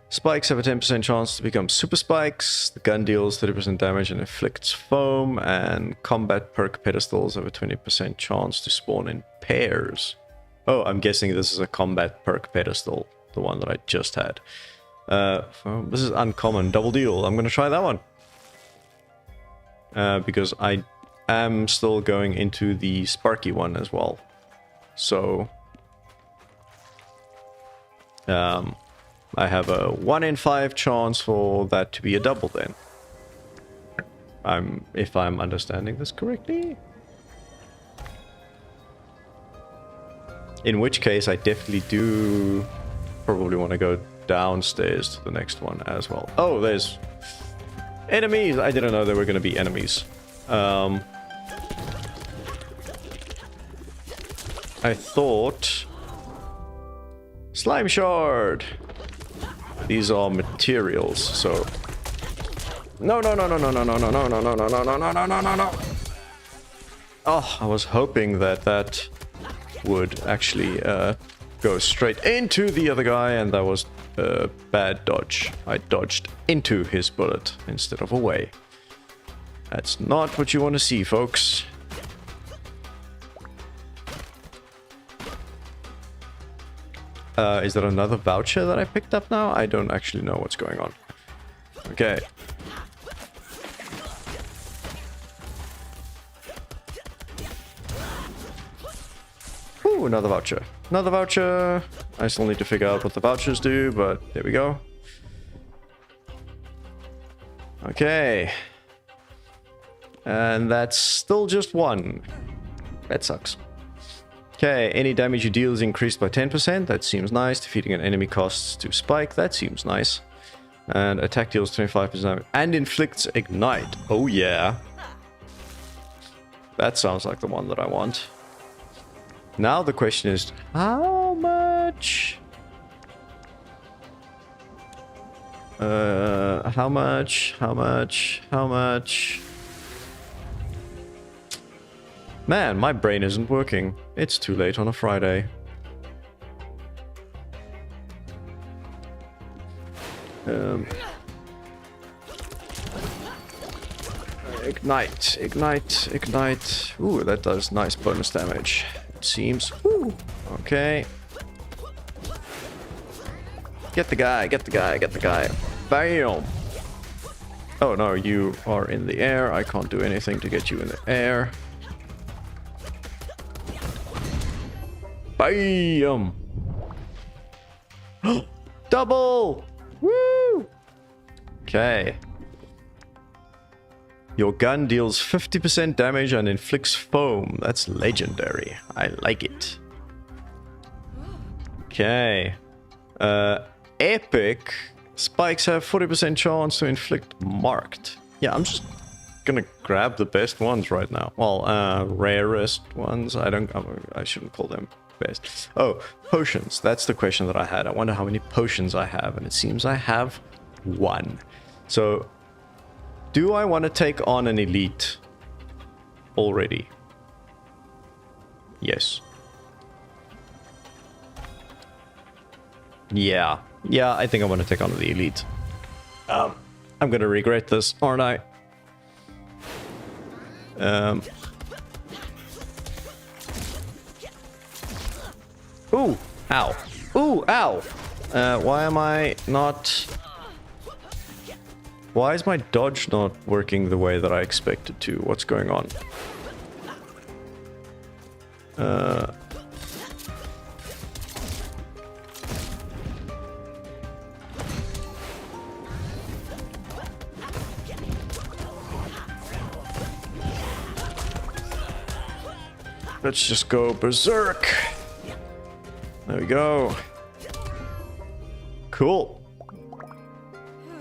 Spikes have a 10% chance to become super spikes. The gun deals 30% damage and inflicts foam. And combat perk pedestals have a 20% chance to spawn in pairs. Oh, I'm guessing this is a combat perk pedestal. The one that I just had. This is uncommon. Double deal. I'm going to try that one. Because I am still going into the Sparky one as well. So, I have a 1 in 5 chance for that to be a double then. if I'm understanding this correctly. In which case, I definitely do probably want to go downstairs to the next one as well. Oh, there's enemies! I didn't know there were going to be enemies. I thought... Slime shard! These are materials, so... No, no, no, no, no, no, no, no, no, no, no, no, no, no, no, no, no, no, no. Oh, I was hoping that would actually go straight into the other guy, and that was a bad dodge. I dodged into his bullet instead of away. That's not what you want to see, folks. Is there another voucher that I picked up now? I don't actually know what's going on. Okay. Ooh, another voucher. Another voucher. I still need to figure out what the vouchers do, but there we go. Okay. And that's still just one. That sucks. Okay, any damage you deal is increased by 10%. That seems nice. Defeating an enemy costs to spike. That seems nice. And attack deals 25% damage. And inflicts ignite. Oh yeah. That sounds like the one that I want. Now the question is, how much? How much? How much? How much? Man, my brain isn't working. It's too late on a Friday. Ignite, ignite, ignite. Ooh, that does nice bonus damage. It seems. Ooh, okay. Get the guy, get the guy, get the guy. Bam! Oh no, you are in the air. I can't do anything to get you in the air. Bam! Double! Woo! Okay. Your gun deals 50% damage and inflicts foam. That's legendary. I like it. Okay. Epic. Spikes have 40% chance to inflict marked. Yeah, I'm just gonna grab the best ones right now. Well, rarest ones. I shouldn't call them best. Oh, potions. That's the question that I had. I wonder how many potions I have, and it seems I have one. So, do I want to take on an elite already? Yes. Yeah. Yeah, I think I want to take on the elite. I'm gonna regret this, aren't I? Ooh, ow. Ooh, ow. Why am I not... Why is my dodge not working the way that I expected to? What's going on? Let's just go berserk. There we go. Cool.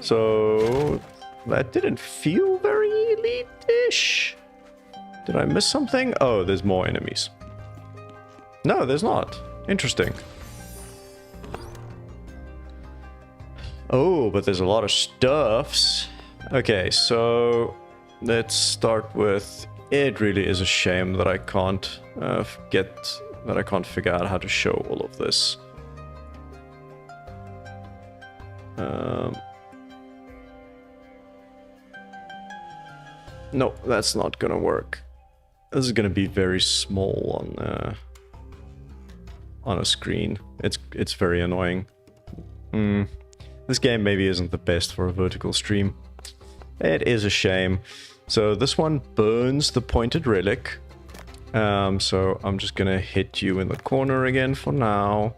So that didn't feel very elite-ish. Did I miss something? Oh, there's more enemies. No, there's not. Interesting. Oh, but there's a lot of stuffs. Okay, so let's start with... It really is a shame that I can't figure out how to show all of this. No, that's not gonna work. This is gonna be very small on a screen. It's very annoying. This game maybe isn't the best for a vertical stream. It is a shame. So this one burns the pointed relic. So I'm just gonna hit you in the corner again for now.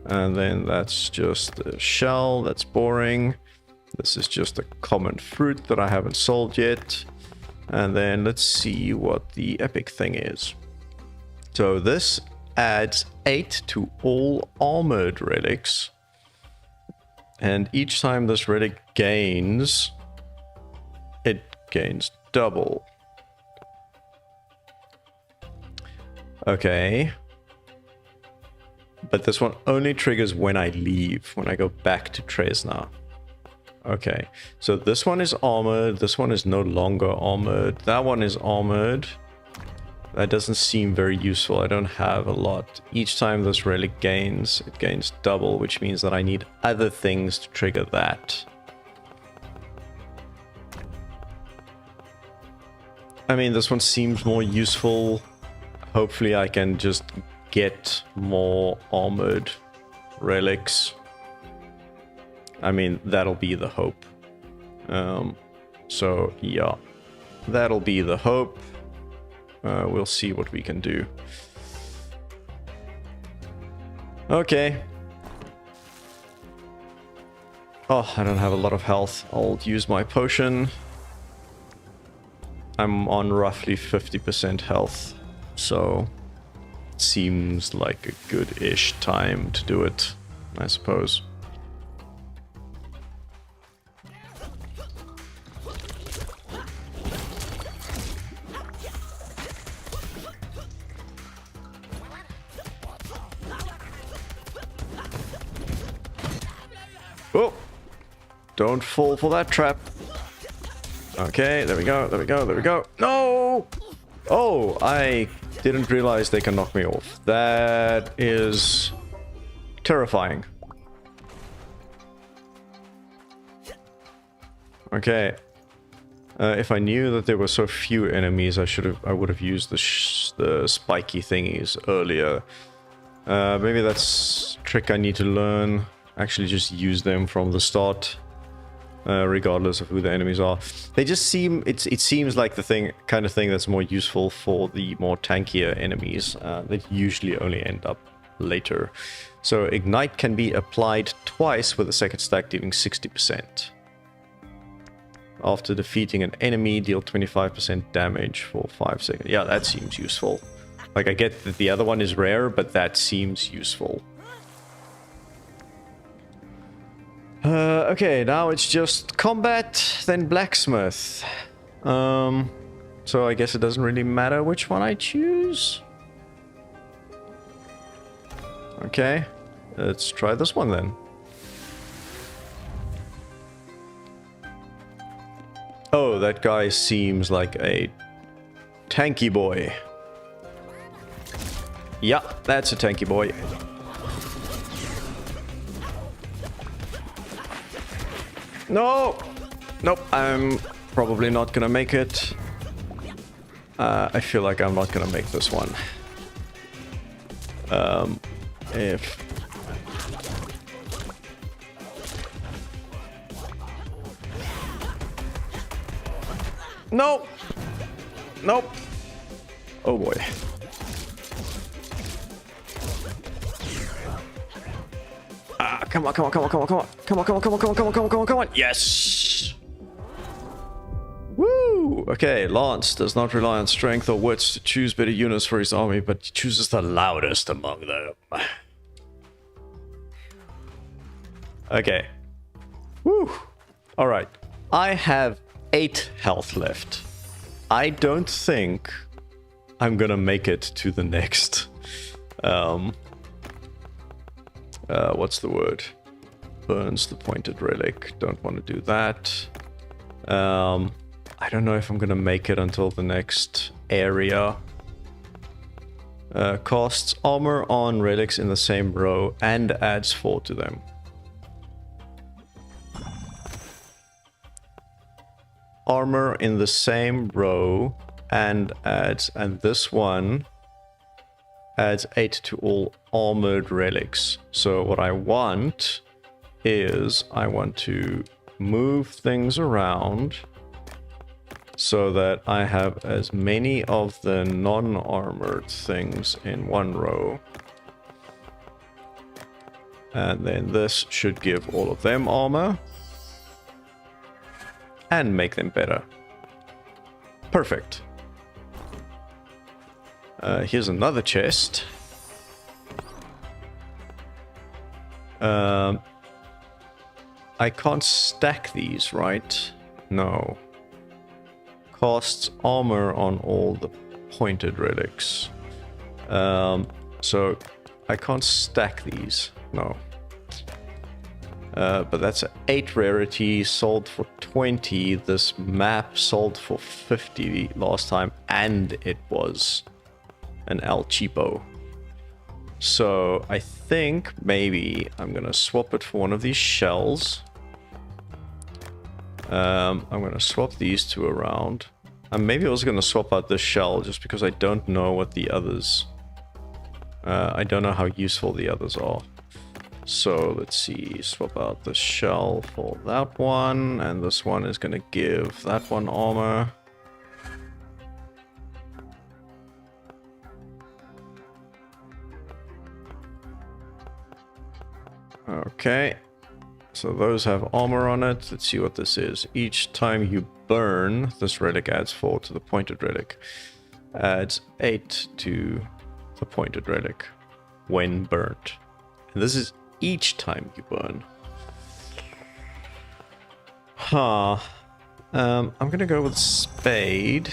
And then that's just a shell, that's boring. This is just a common fruit that I haven't sold yet. And then let's see what the epic thing is. So this adds 8 to all armored relics. And each time this relic gains, it gains double. Okay. But this one only triggers when I leave, when I go back to Tresna. Okay, so this one is armored, this one is no longer armored, that one is armored. That doesn't seem very useful, I don't have a lot. Each time this relic gains, it gains double, which means that I need other things to trigger that. I mean, this one seems more useful. Hopefully I can just get more armored relics. I mean, that'll be the hope. So, yeah. That'll be the hope. We'll see what we can do. Okay. Oh, I don't have a lot of health. I'll use my potion. I'm on roughly 50% health. So, it seems like a good-ish time to do it, I suppose. Oh, don't fall for that trap. Okay, there we go, there we go, there we go. No! Oh, I didn't realize they can knock me off. That is terrifying. Okay. If I knew that there were so few enemies, I would have used the spiky thingies earlier. Maybe that's a trick I need to learn. Actually just use them from the start, regardless of who the enemies are. They just seem, it seems like the kind of thing that's more useful for the more tankier enemies that usually only end up later. So Ignite can be applied twice with a second stack, dealing 60%. After defeating an enemy, deal 25% damage for 5 seconds. Yeah, that seems useful. Like, I get that the other one is rare, but that seems useful. Okay, now it's just combat, then blacksmith. So I guess it doesn't really matter which one I choose. Okay, let's try this one then. Oh, that guy seems like a tanky boy. Yeah, that's a tanky boy. No! Nope, I'm probably not gonna make it. I feel like I'm not gonna make this one. If... Nope! Nope! Oh boy. Come on, come on, come on, come on, come on. Come on, come on, come on, come on, come on, come on, come on, come on. Yes! Woo! Okay, Lance does not rely on strength or wits to choose better units for his army, but he chooses the loudest among them. Okay. Woo! Alright. I have 8 health left. I don't think I'm gonna make it to the next... what's the word? Burns the pointed relic. Don't want to do that. I don't know if I'm gonna make it until the next area. Costs armor on relics in the same row and adds 4 to them. Armor in the same row and adds, and this one adds 8 to all armored relics. So what I want is I want to move things around so that I have as many of the non-armored things in one row. And then this should give all of them armor and make them better. Perfect. Here's another chest. I can't stack these, right? No. Costs armor on all the pointed relics. So I can't stack these. No. But that's 8 rarity, sold for 20. This map sold for 50 last time, and it was an El Cheapo. So I think maybe I'm gonna swap it for one of these shells. I'm gonna swap these two around. And maybe I was gonna swap out this shell just because I don't know what the others... I don't know how useful the others are. So let's see, swap out the shell for that one, and this one is gonna give that one armor. Okay, so those have armor on it. Let's see what this is. Each time you burn, this relic adds 4 to the pointed relic. Adds 8 to the pointed relic when burnt. And this is each time you burn. Huh. I'm gonna go with spade.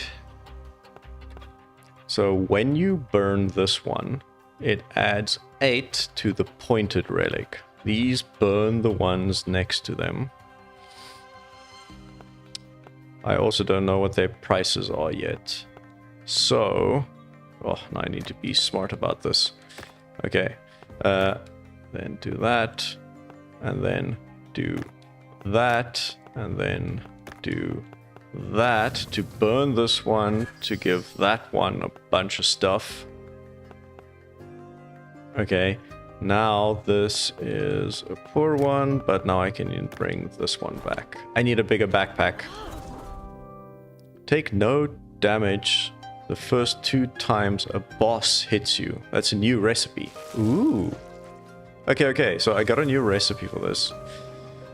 So when you burn this one, it adds 8 to the pointed relic. These burn the ones next to them. I also don't know what their prices are yet. So... oh, now I need to be smart about this. Okay. Then do that. And then do that. And then do that to burn this one to give that one a bunch of stuff. Okay. Now this is a poor one, but now I can bring this one back. I need a bigger backpack. Take no damage the first 2 times a boss hits you. That's a new recipe. Ooh. Okay, so I got a new recipe for this.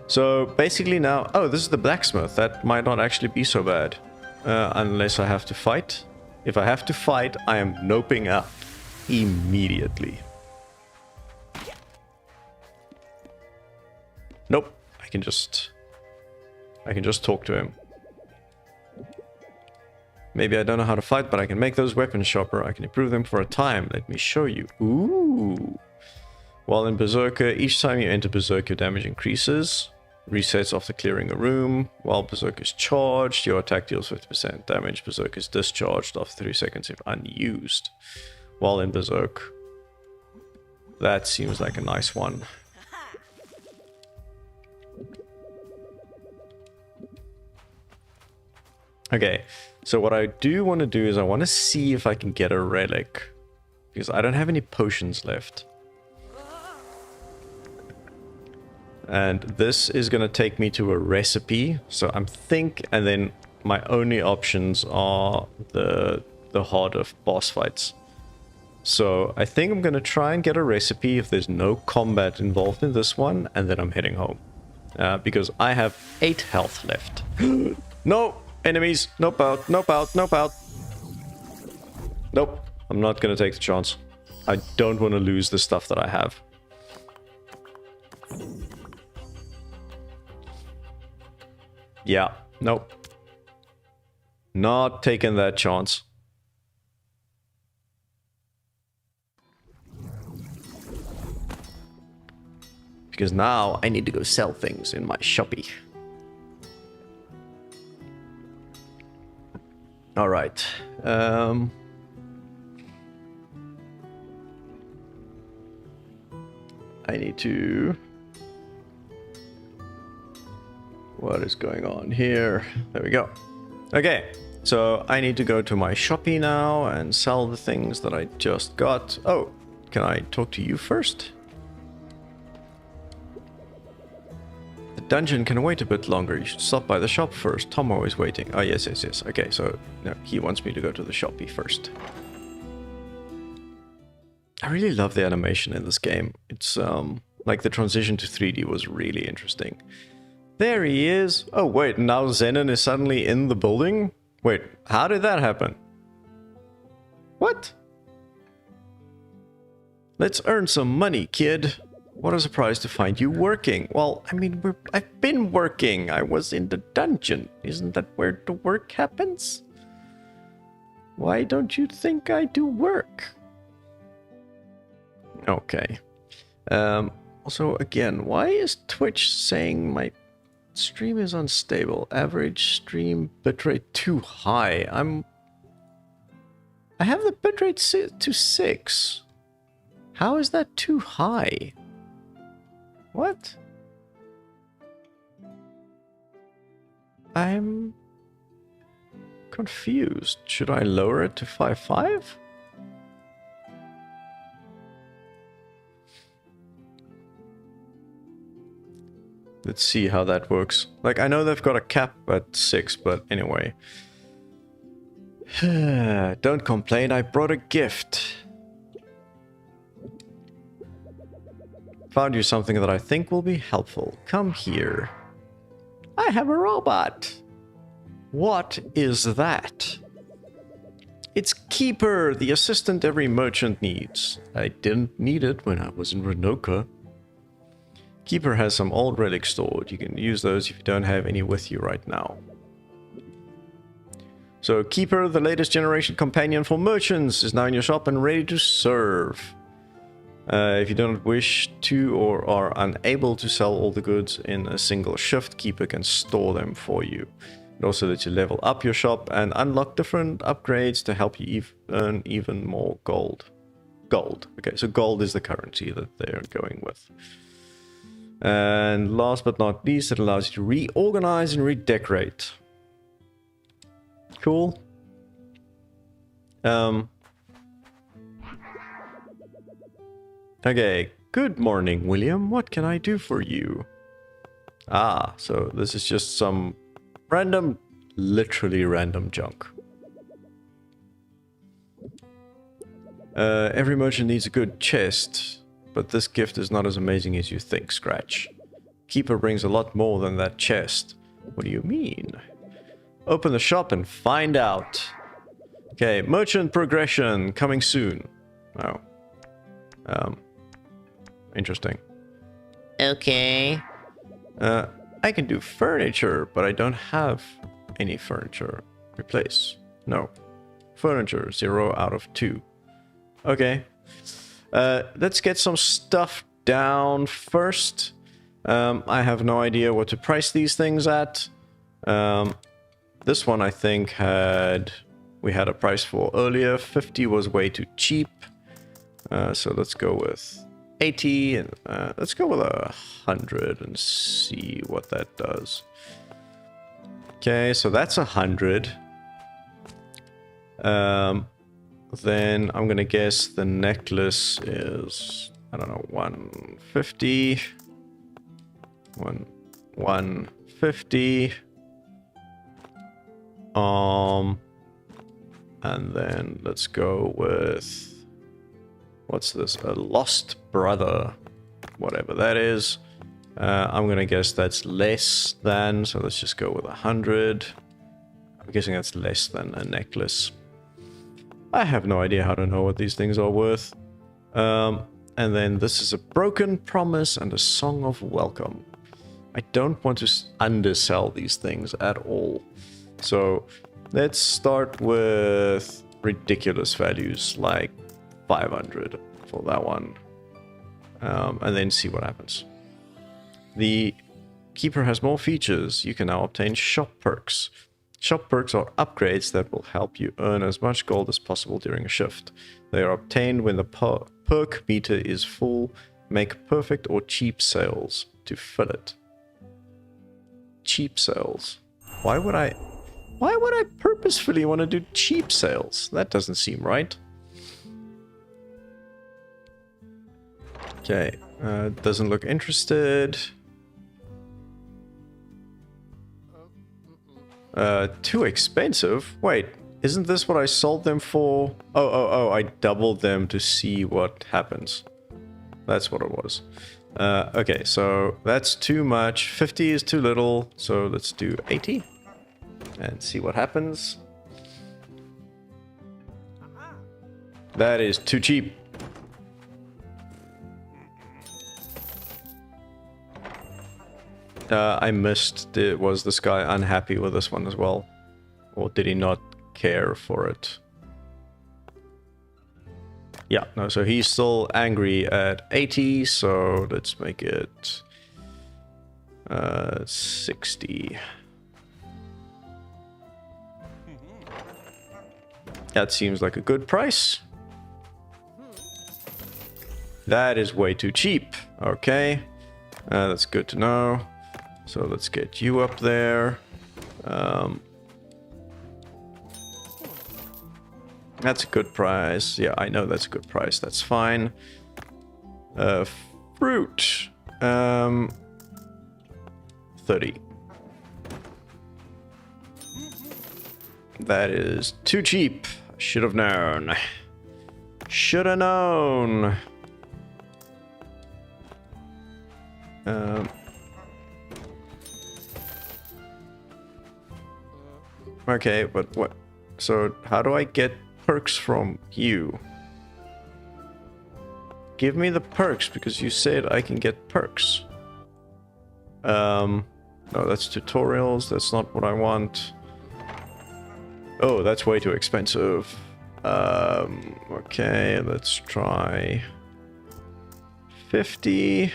So basically now... oh, this is the blacksmith. That might not actually be so bad. Unless I have to fight. If I have to fight, I am noping out immediately. Nope. I can just talk to him. Maybe I don't know how to fight, but I can make those weapons sharper. I can improve them for a time. Let me show you. Ooh. While in Berserker, each time you enter Berserk, your damage increases. Resets after clearing a room. While Berserk is charged, your attack deals 50% damage. Berserk is discharged after 3 seconds if unused. While in Berserk. That seems like a nice one. Okay, so what I do want to do is I want to see if I can get a relic. Because I don't have any potions left. And this is going to take me to a recipe. So I'm and then my only options are the harder boss fights. So I think I'm going to try and get a recipe if there's no combat involved in this one. And then I'm heading home. Because I have 8 health left. No! Enemies! Nope out, nope out, nope out. Nope. I'm not gonna take the chance. I don't want to lose the stuff that I have. Yeah. Nope. Not taking that chance. Because now I need to go sell things in my shoppy. All right. I need to... what is going on here? There we go. Okay, so I need to go to my shoppy now and sell the things that I just got. Oh, can I talk to you first? The dungeon can wait a bit longer. You should stop by the shop first. Tomo is waiting. Oh, yes. Okay, so no, he wants me to go to the shoppy first. I really love the animation in this game. It's like the transition to 3D was really interesting. There he is. Oh, wait, now Zenon is suddenly in the building? Wait, how did that happen? What? Let's earn some money, kid. What a surprise to find you working. Well, I mean, I've been working. I was in the dungeon. Isn't that where the work happens? Why don't you think I do work? Okay. Also, again, why is Twitch saying my stream is unstable? Average stream bitrate too high. I have the bitrate to 6. How is that too high? What? I'm confused. Should I lower it to 5.5? Let's see how that works. Like, I know they've got a cap at 6, but anyway. Don't complain, I brought a gift. Found you something that I think will be helpful. Come here. I have a robot. What is that? It's Keeper, the assistant every merchant needs. I didn't need it when I was in Renoka. Keeper has some old relics stored. You can use those if you don't have any with you right now. So Keeper, the latest generation companion for merchants, is now in your shop and ready to serve. If you don't wish to or are unable to sell all the goods in a single shift, Keeper can store them for you. It also lets you level up your shop and unlock different upgrades to help you earn even more gold. Gold. Okay, so gold is the currency that they're going with. And last but not least, it allows you to reorganize and redecorate. Cool. Okay, good morning, William. What can I do for you? Ah, so this is just some random, literally random junk. Every merchant needs a good chest, but this gift is not as amazing as you think, Scratch. Keeper brings a lot more than that chest. What do you mean? Open the shop and find out. Okay, merchant progression coming soon. Oh. Interesting. Okay. I can do furniture, but I don't have any furniture. Replace. No. Furniture, 0 out of 2. Okay. Let's get some stuff down first. I have no idea what to price these things at. This one I think we had a price for earlier. 50 was way too cheap. So let's go with 80 and let's go with 100 and see what that does. Okay, so that's 100. Then I'm gonna guess the necklace is, I don't know, 150. 150. And then let's go with, what's this? A lost brother, whatever that is. I'm gonna guess that's less than, so let's just go with 100. I'm guessing that's less than a necklace. I have no idea how to know what these things are worth. And then this is a broken promise and a song of welcome. I don't want to undersell these things at all. So let's start with ridiculous values like 500 for that one. And then see what happens. The Keeper has more features. You can now obtain shop perks. Shop perks are upgrades that will help you earn as much gold as possible during a shift. They are obtained when the perk meter is full. Make perfect or cheap sales to fill it. Cheap sales. Why would I purposefully want to do cheap sales? That doesn't seem right. Okay, doesn't look interested. Too expensive? Wait, isn't this what I sold them for? Oh, I doubled them to see what happens. That's what it was. Okay, so that's too much. 50 is too little, so let's do 80 and see what happens. That is too cheap. I missed. Was this guy unhappy with this one as well? Or did he not care for it? Yeah, no, so he's still angry at 80, so let's make it 60. That seems like a good price. That is way too cheap. Okay, that's good to know. So let's get you up there. That's a good price. Yeah, I know that's a good price. That's fine. Fruit. 30. That is too cheap. Should have known. Should have known. Okay, but what? So how do I get perks from you? Give me the perks, because you said I can get perks. No, that's tutorials. That's not what I want. Oh, that's way too expensive. Okay, let's try 50.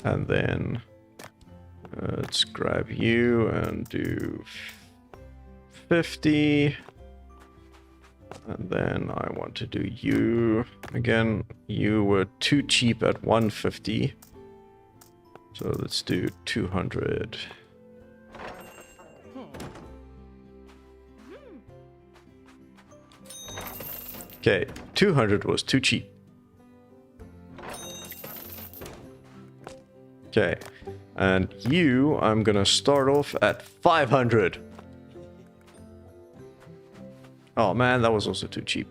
And then let's grab you and do 50. And then I want to do you again. You were too cheap at 150. So let's do 200. Okay, 200 was too cheap. Okay, and you, I'm gonna start off at 500. Oh man, that was also too cheap.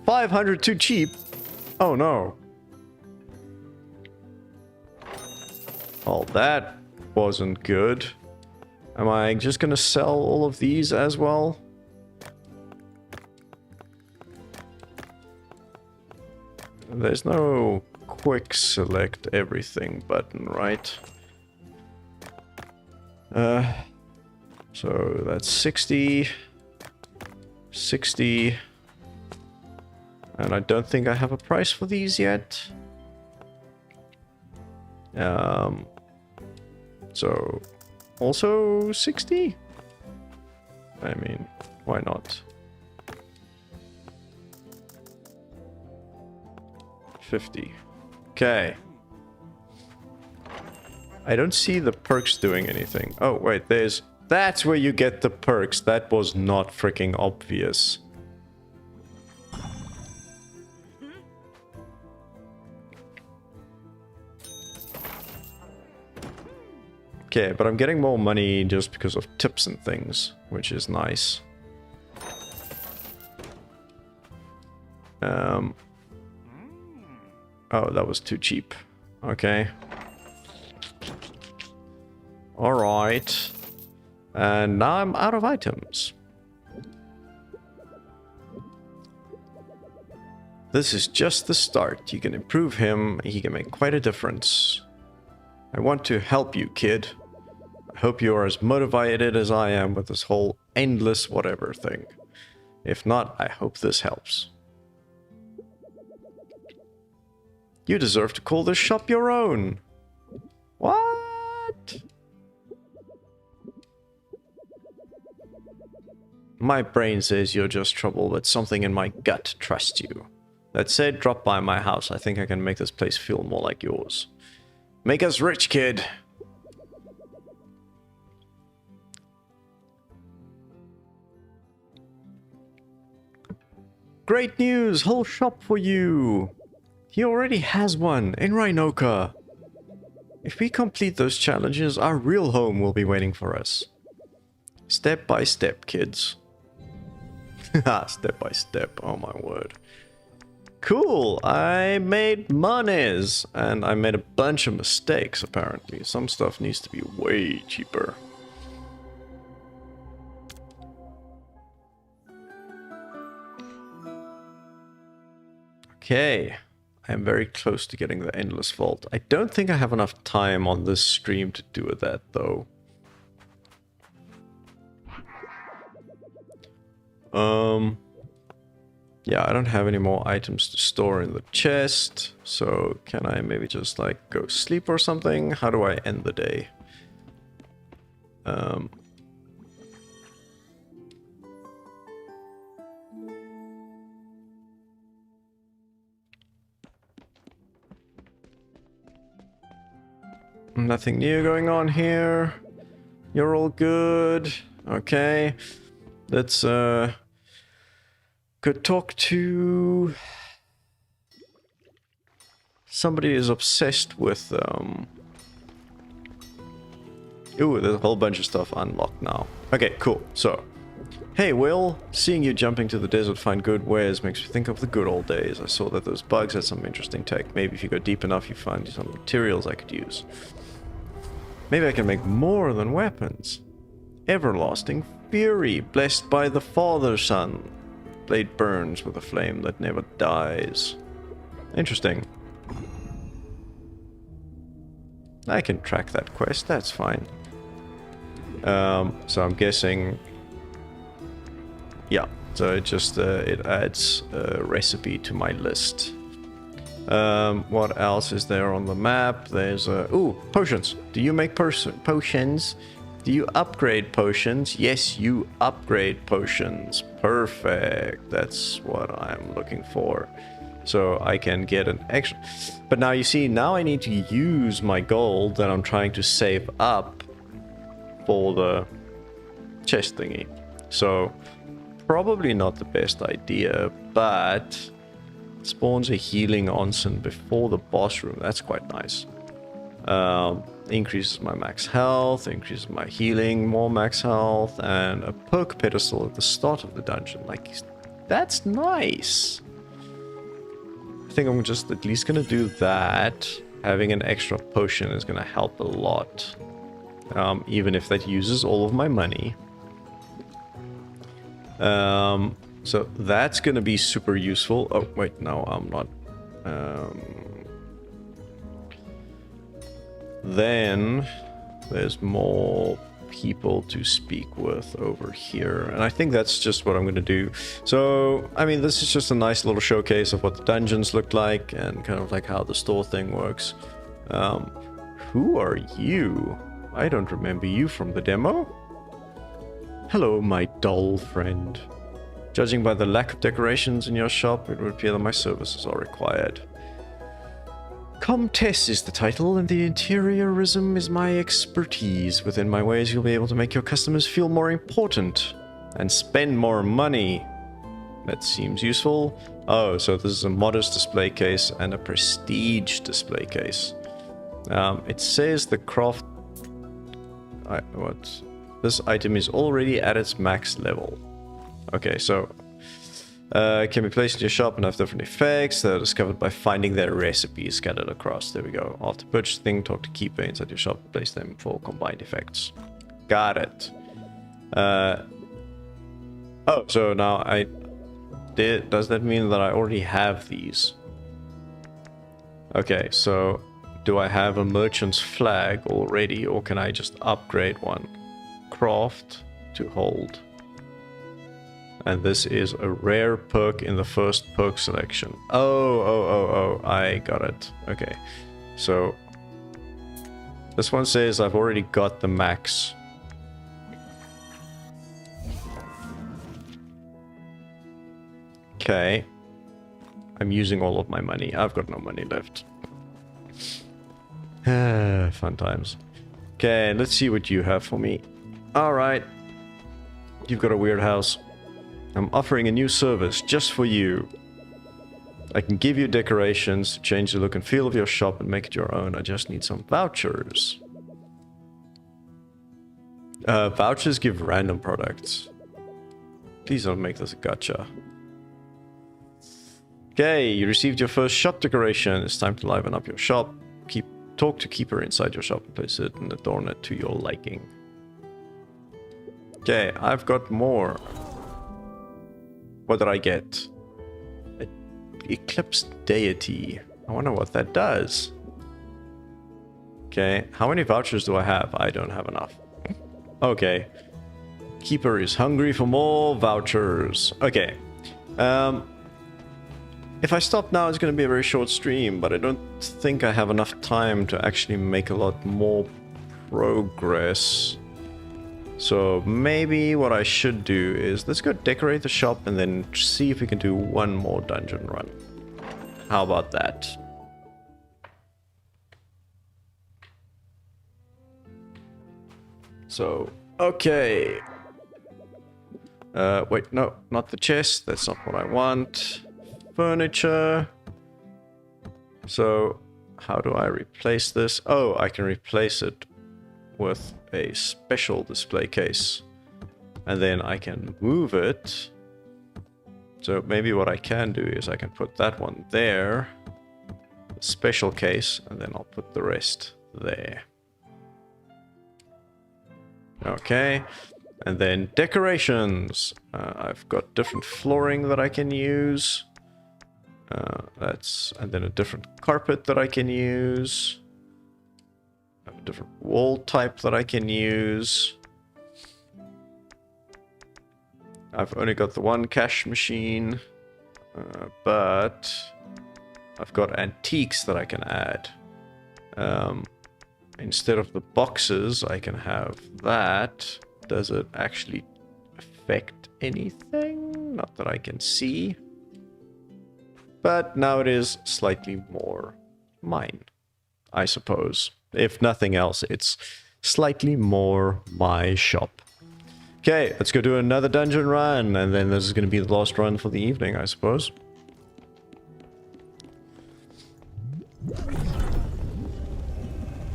500 too cheap? Oh no. Oh, that wasn't good. Am I just gonna sell all of these as well? There's no quick select everything button, right? So that's 60, 60, and I don't think I have a price for these yet. So also 60? I mean, why not? 50. Okay. I don't see the perks doing anything. Oh, wait, that's where you get the perks. That was not freaking obvious. Okay, but I'm getting more money just because of tips and things, which is nice. Oh, that was too cheap. Okay. Alright. And now I'm out of items. This is just the start. You can improve him. He can make quite a difference. I want to help you, kid. I hope you are as motivated as I am with this whole endless whatever thing. If not, I hope this helps. You deserve to call this shop your own. What? My brain says you're just trouble, but something in my gut trusts you. That said, drop by my house. I think I can make this place feel more like yours. Make us rich, kid. Great news! Whole shop for you! He already has one in Rhinoka. If we complete those challenges, our real home will be waiting for us. Step by step, kids. Step by step, oh my word. Cool, I made monies, and I made a bunch of mistakes apparently. Some stuff needs to be way cheaper. Okay. I am very close to getting the Endless Vault. I don't think I have enough time on this stream to do that, though. Yeah, I don't have any more items to store in the chest. So can I maybe just like go sleep or something? How do I end the day? Nothing new going on here. You're all good. Okay. Let's go talk to somebody who's obsessed with Ooh, there's a whole bunch of stuff unlocked now. Okay, cool. So, hey Will, seeing you jumping to the desert to find good wares makes me think of the good old days. I saw that those bugs had some interesting tech. Maybe if you go deep enough you find some materials I could use. Maybe I can make more than weapons. Everlasting Fury, blessed by the Father Son. Blade burns with a flame that never dies. Interesting. I can track that quest, that's fine. So I'm guessing... Yeah, so it just it adds a recipe to my list. What else is there on the map? There's ooh, potions. Do you make potions? Do you upgrade potions? Yes, you upgrade potions. Perfect. That's what I'm looking for. So I can get an extra... But now you see, now I need to use my gold that I'm trying to save up for the chest thingy. So probably not the best idea, but... Spawns a healing onsen before the boss room. That's quite nice. Increases my max health, increases my healing, more max health, and a perk pedestal at the start of the dungeon. Like, that's nice. I think I'm just at least gonna do that. Having an extra potion is gonna help a lot. Even if that uses all of my money. So that's gonna be super useful. Oh, wait, no, I'm not. Then there's more people to speak with over here. And I think that's just what I'm gonna do. So, I mean, this is just a nice little showcase of what the dungeons look like and kind of like how the store thing works. Who are you? I don't remember you from the demo. Hello, my dull friend. Judging by the lack of decorations in your shop, it would appear that my services are required. Comtesse is the title, and the interiorism is my expertise. Within my ways, you'll be able to make your customers feel more important and spend more money. That seems useful. Oh, so this is a modest display case and a prestige display case. It says the craft... This item is already at its max level. Okay, so can be placed in your shop and have different effects that are discovered by finding their recipes scattered across. There we go. After purchasing, talk to keeper inside your shop and place them for combined effects. Got it. Oh, so now does that mean that I already have these? Okay, so do I have a merchant's flag already, or can I just upgrade one? Craft to hold. And this is a rare perk in the first perk selection. Oh, I got it. Okay. So, this one says I've already got the max. Okay. I'm using all of my money. I've got no money left. Fun times. Okay, let's see what you have for me. Alright. You've got a weird house. I'm offering a new service just for you. I can give you decorations to change the look and feel of your shop and make it your own. I just need some vouchers. Vouchers give random products. Please don't make this a gacha. Okay, you received your first shop decoration. It's time to liven up your shop. Talk to keeper inside your shop and place it and adorn it to your liking. Okay, I've got more. What did I get? A Eclipse Deity. I wonder what that does. Okay, how many vouchers do I have? I don't have enough. Okay. Keeper is hungry for more vouchers. Okay. If I stop now, it's going to be a very short stream, but I don't think I have enough time to actually make a lot more progress. So maybe what I should do is let's go decorate the shop and then see if we can do one more dungeon run. How about that? So, okay. Wait, no, not the chest. That's not what I want. Furniture. So, how do I replace this? Oh, I can replace it with a special display case. And then I can move it. So maybe what I can do is I can put that one there. The special case, and then I'll put the rest there. Okay. And then decorations. I've got different flooring that I can use. And then a different carpet that I can use. I have a different wall type that I can use. I've only got the one cash machine, but I've got antiques that I can add. Instead of the boxes, I can have that. Does it actually affect anything? Not that I can see. But now it is slightly more mine, I suppose. If nothing else, it's slightly more my shop. Okay, let's go do another dungeon run, and then this is going to be the last run for the evening, I suppose.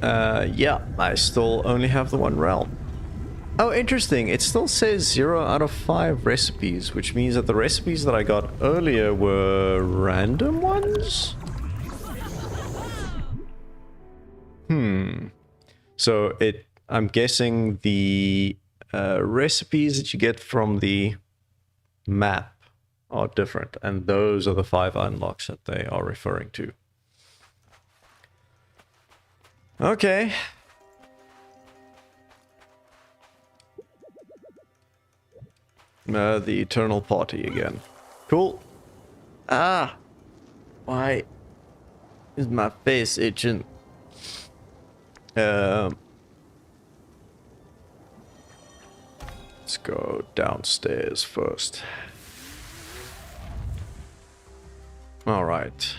Yeah, I still only have the one realm. Oh, interesting. It still says 0 out of 5 recipes, which means that the recipes that I got earlier were random ones? So I'm guessing the recipes that you get from the map are different, and those are the 5 unlocks that they are referring to. Okay. The Eternal Party again. Cool. Ah! Why is my face itching? Let's go downstairs first. Alright.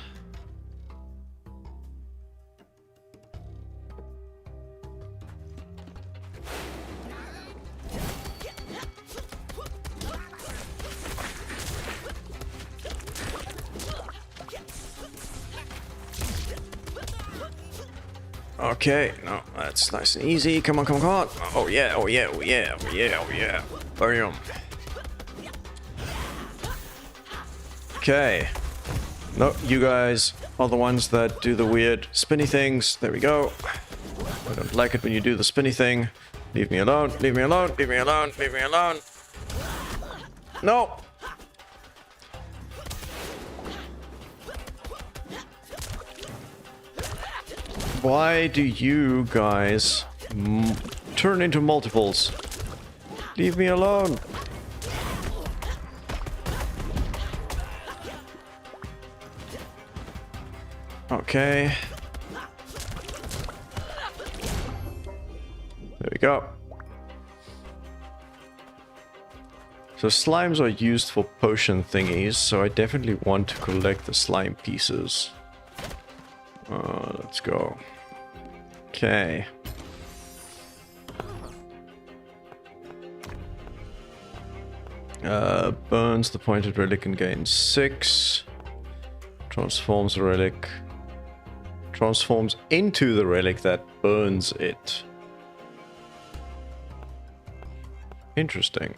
Okay, no, that's nice and easy. Come on, come on, come on. Oh yeah, oh yeah, oh yeah, oh yeah, oh yeah. Bam. Okay. No, you guys are the ones that do the weird spinny things. There we go. I don't like it when you do the spinny thing. Leave me alone, leave me alone, leave me alone, leave me alone. No! Why do you guys turn into multiples? Leave me alone. Okay. There we go. So slimes are used for potion thingies, so I definitely want to collect the slime pieces. Let's go. Okay. Burns the pointed relic and gains 6. Transforms the relic. Transforms into the relic that burns it. Interesting.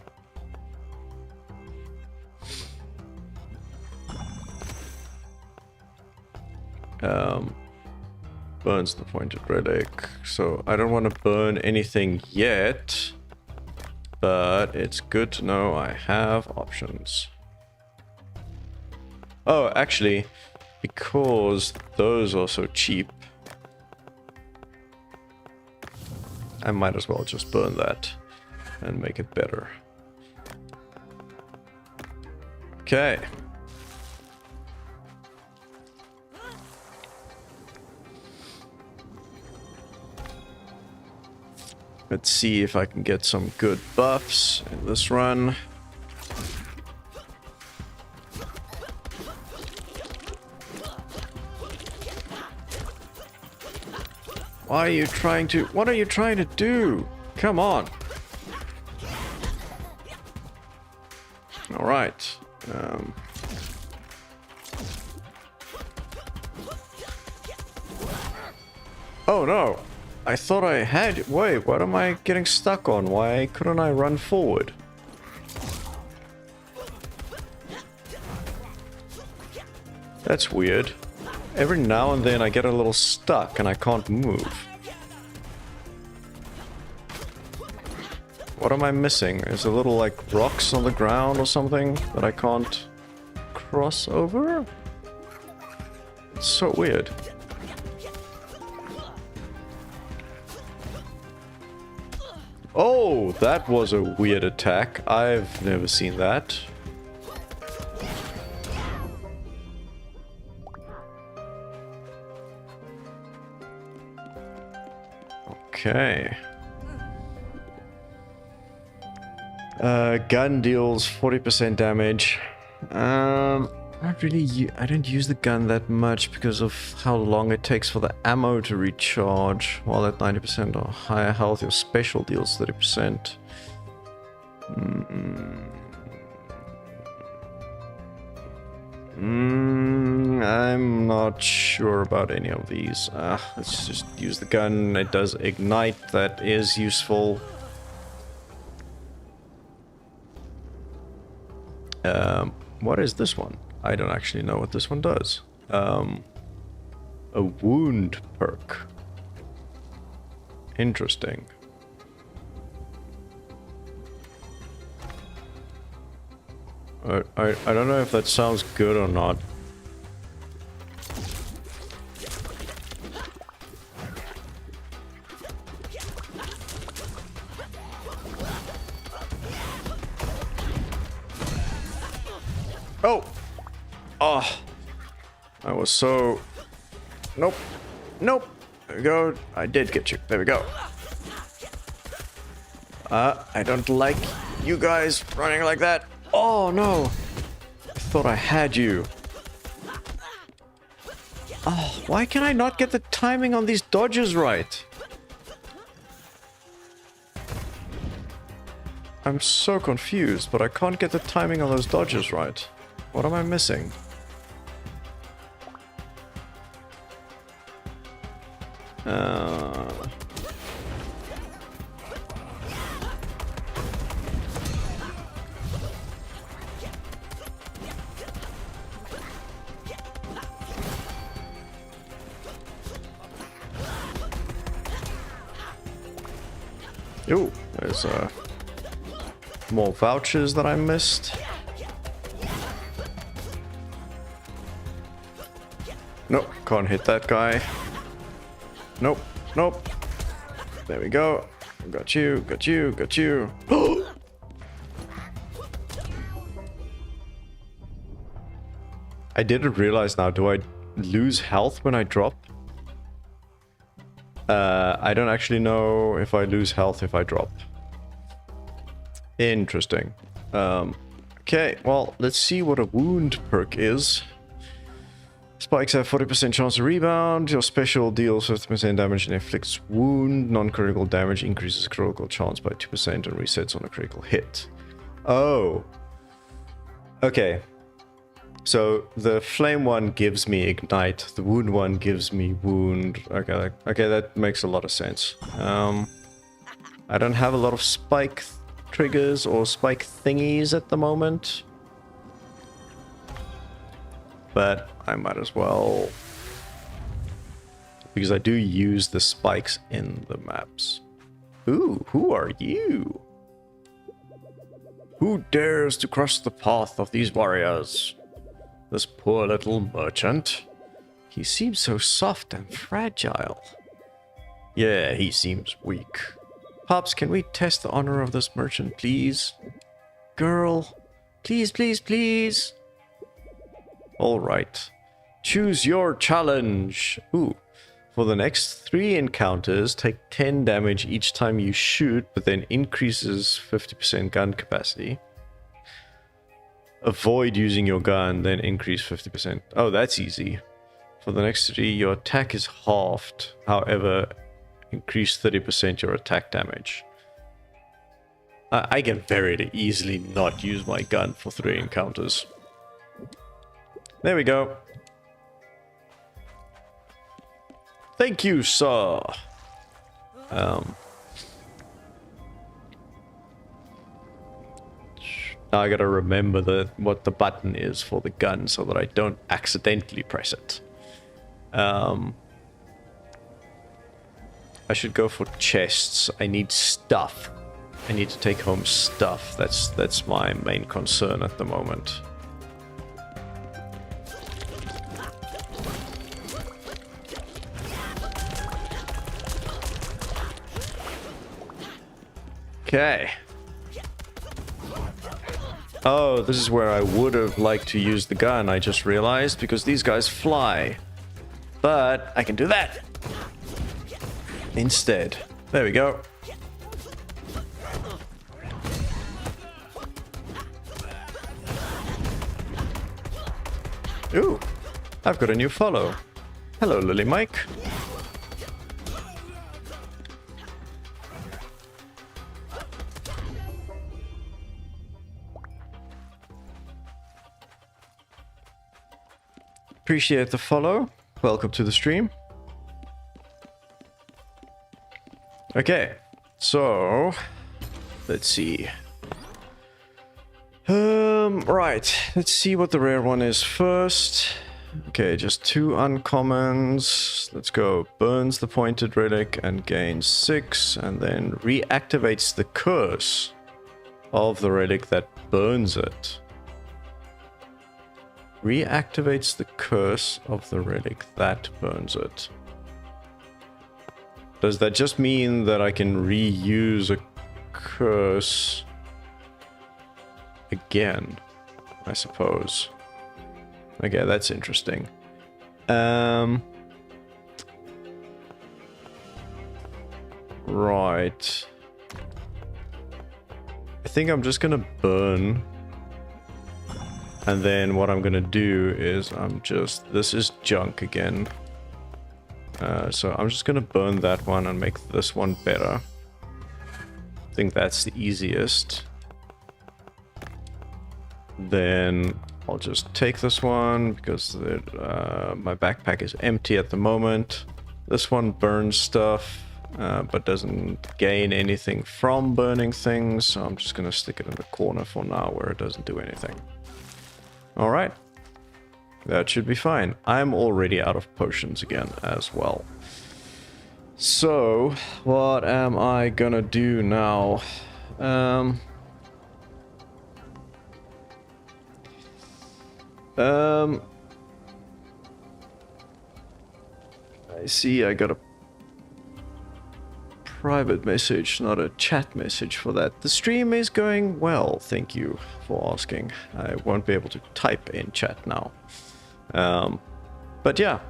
Burns the pointed relic. So I don't want to burn anything yet, but it's good to know I have options. Oh, actually, because those are so cheap, I might as well just burn that and make it better. Okay. Let's see if I can get some good buffs in this run. Why are you trying to... What are you trying to do? Come on. Alright. Oh no. I thought I had... Wait, what am I getting stuck on? Why couldn't I run forward? That's weird. Every now and then I get a little stuck and I can't move. What am I missing? Is a little like rocks on the ground or something that I can't cross over? It's so weird. Oh, that was a weird attack. I've never seen that. Okay. Gun deals 40% damage. I don't use the gun that much because of how long it takes for the ammo to recharge. While at 90% or higher health, your special deals 30%. I'm not sure about any of these. Let's just use the gun. It does ignite. That is useful. What is this one? I don't actually know what this one does. A wound perk. Interesting. I don't know if that sounds good or not. Oh! Oh! I was so... Nope. Nope. There we go. I did get you. There we go. I don't like you guys running like that. Oh, no. I thought I had you. Oh, why can I not get the timing on these dodges right? I'm so confused, but I can't get the timing on those dodges right. What am I missing? Ooh, there's more vouchers that I missed. Nope, can't hit that guy. Nope, nope. There we go. Got you, got you, got you. I didn't realize now, do I lose health when I drop? I don't actually know if I lose health if I drop. Interesting. Okay, well, let's see what a wound perk is. Spikes have 40% chance to rebound. Your special deals 50% damage and inflicts wound. Non-critical damage increases critical chance by 2% and resets on a critical hit. Oh. Okay. So the flame one gives me ignite. The wound one gives me wound. Okay, okay, that makes a lot of sense. I don't have a lot of spike triggers or spike thingies at the moment. But I might as well, because I do use the spikes in the maps. Ooh, who are you? Who dares to cross the path of these warriors? This poor little merchant. He seems so soft and fragile. Yeah, he seems weak. Pops, can we test the honor of this merchant, please? Girl, please, please, please. Alright. Choose your challenge. Ooh. For the next 3 encounters, take 10 damage each time you shoot, but then increases 50% gun capacity. Avoid using your gun, then increase 50%. Oh, that's easy. For the next 3, your attack is halved. However, increase 30% your attack damage. I can very easily not use my gun for 3 encounters. There we go. Thank you, sir. Now I gotta remember what the button is for the gun so that I don't accidentally press it. I should go for chests. I need stuff. I need to take home stuff. That's my main concern at the moment. Okay. Oh, this is where I would have liked to use the gun, I just realized, because these guys fly. But I can do that instead. There we go. Ooh, I've got a new follow. Hello, Lily Mike. Appreciate the follow. Welcome to the stream. Okay, so let's see. Right, let's see what the rare one is first. Okay, just 2 uncommons. Let's go. Burns the pointed relic and gains 6, and then reactivates the curse of the relic that burns it. Reactivates the curse of the relic that burns it. Does that just mean that I can reuse a curse again? I suppose. Okay, that's interesting. Right. I think I'm just gonna burn. And then what I'm gonna do is this is junk again. So I'm just gonna burn that one and make this one better. I think that's the easiest. Then I'll just take this one because my backpack is empty at the moment. This one burns stuff, but doesn't gain anything from burning things. So I'm just gonna stick it in the corner for now where it doesn't do anything. Alright, that should be fine. I'm already out of potions again as well. So, what am I gonna do now? I see I got a private message, not a chat message for that. The stream is going well, thank you for asking. I won't be able to type in chat now. But yeah,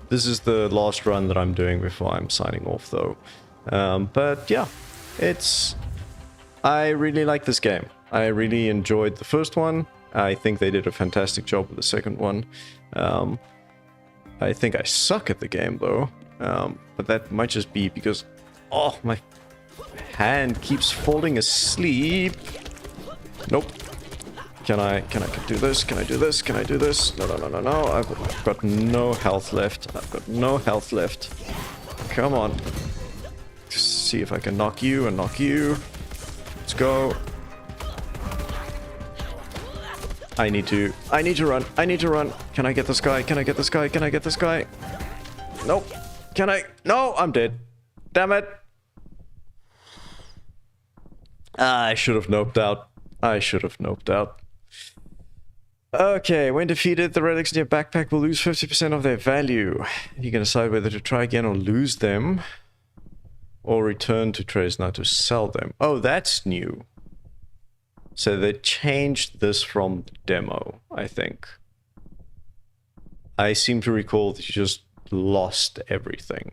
this is the last run that I'm doing before I'm signing off though. But yeah, I really like this game. I really enjoyed the first one. I think they did a fantastic job with the second one. I think I suck at the game though, but that might just be because, oh, my hand keeps falling asleep. Nope. Can I do this? Can I do this? Can I do this? No, no, no, no, no. I've got no health left. I've got no health left. Come on. See if I can knock you and knock you. Let's go. I need to run. I need to run. Can I get this guy? Can I get this guy? Can I get this guy? Nope. Can I? No, I'm dead. Damn it. I should have noped out. I should have noped out. Okay, when defeated, the relics in your backpack will lose 50% of their value. You can decide whether to try again or lose them. Or return to Tresna to sell them. Oh, that's new. So they changed this from the demo, I think. I seem to recall that you just lost everything.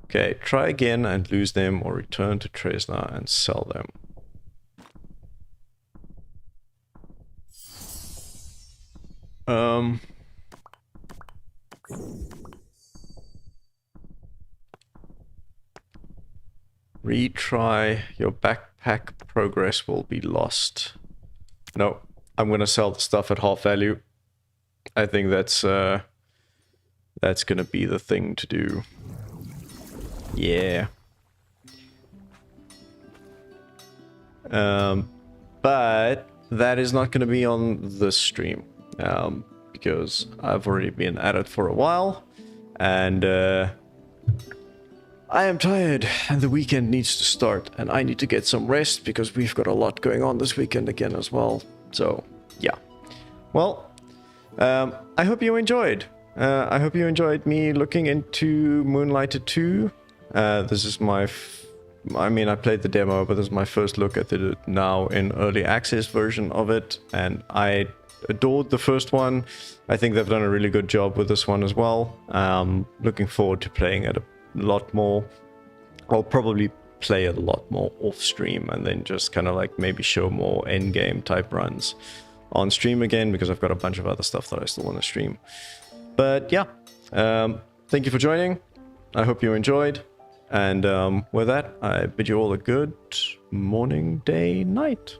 Okay, try again and lose them, or return to Tresna and sell them. Retry. Your backpack progress will be lost. No, I'm gonna sell the stuff at half value. I think that's gonna be the thing to do. Yeah. But that is not gonna be on this stream. Because I've already been at it for a while, and I am tired, and the weekend needs to start, and I need to get some rest because we've got a lot going on this weekend again as well. So, yeah. Well, I hope you enjoyed. I hope you enjoyed me looking into Moonlighter 2. This is my... I mean, I played the demo, but this is my first look at the now in early access version of it, and I adored the first one. I think they've done a really good job with this one as well. Looking forward to playing it a lot more. I'll probably play it a lot more off stream and then just kind of like maybe show more end game type runs on stream again, because I've got a bunch of other stuff that I still want to stream. But yeah, thank you for joining. I hope you enjoyed. And with that, I bid you all a good morning, day, night.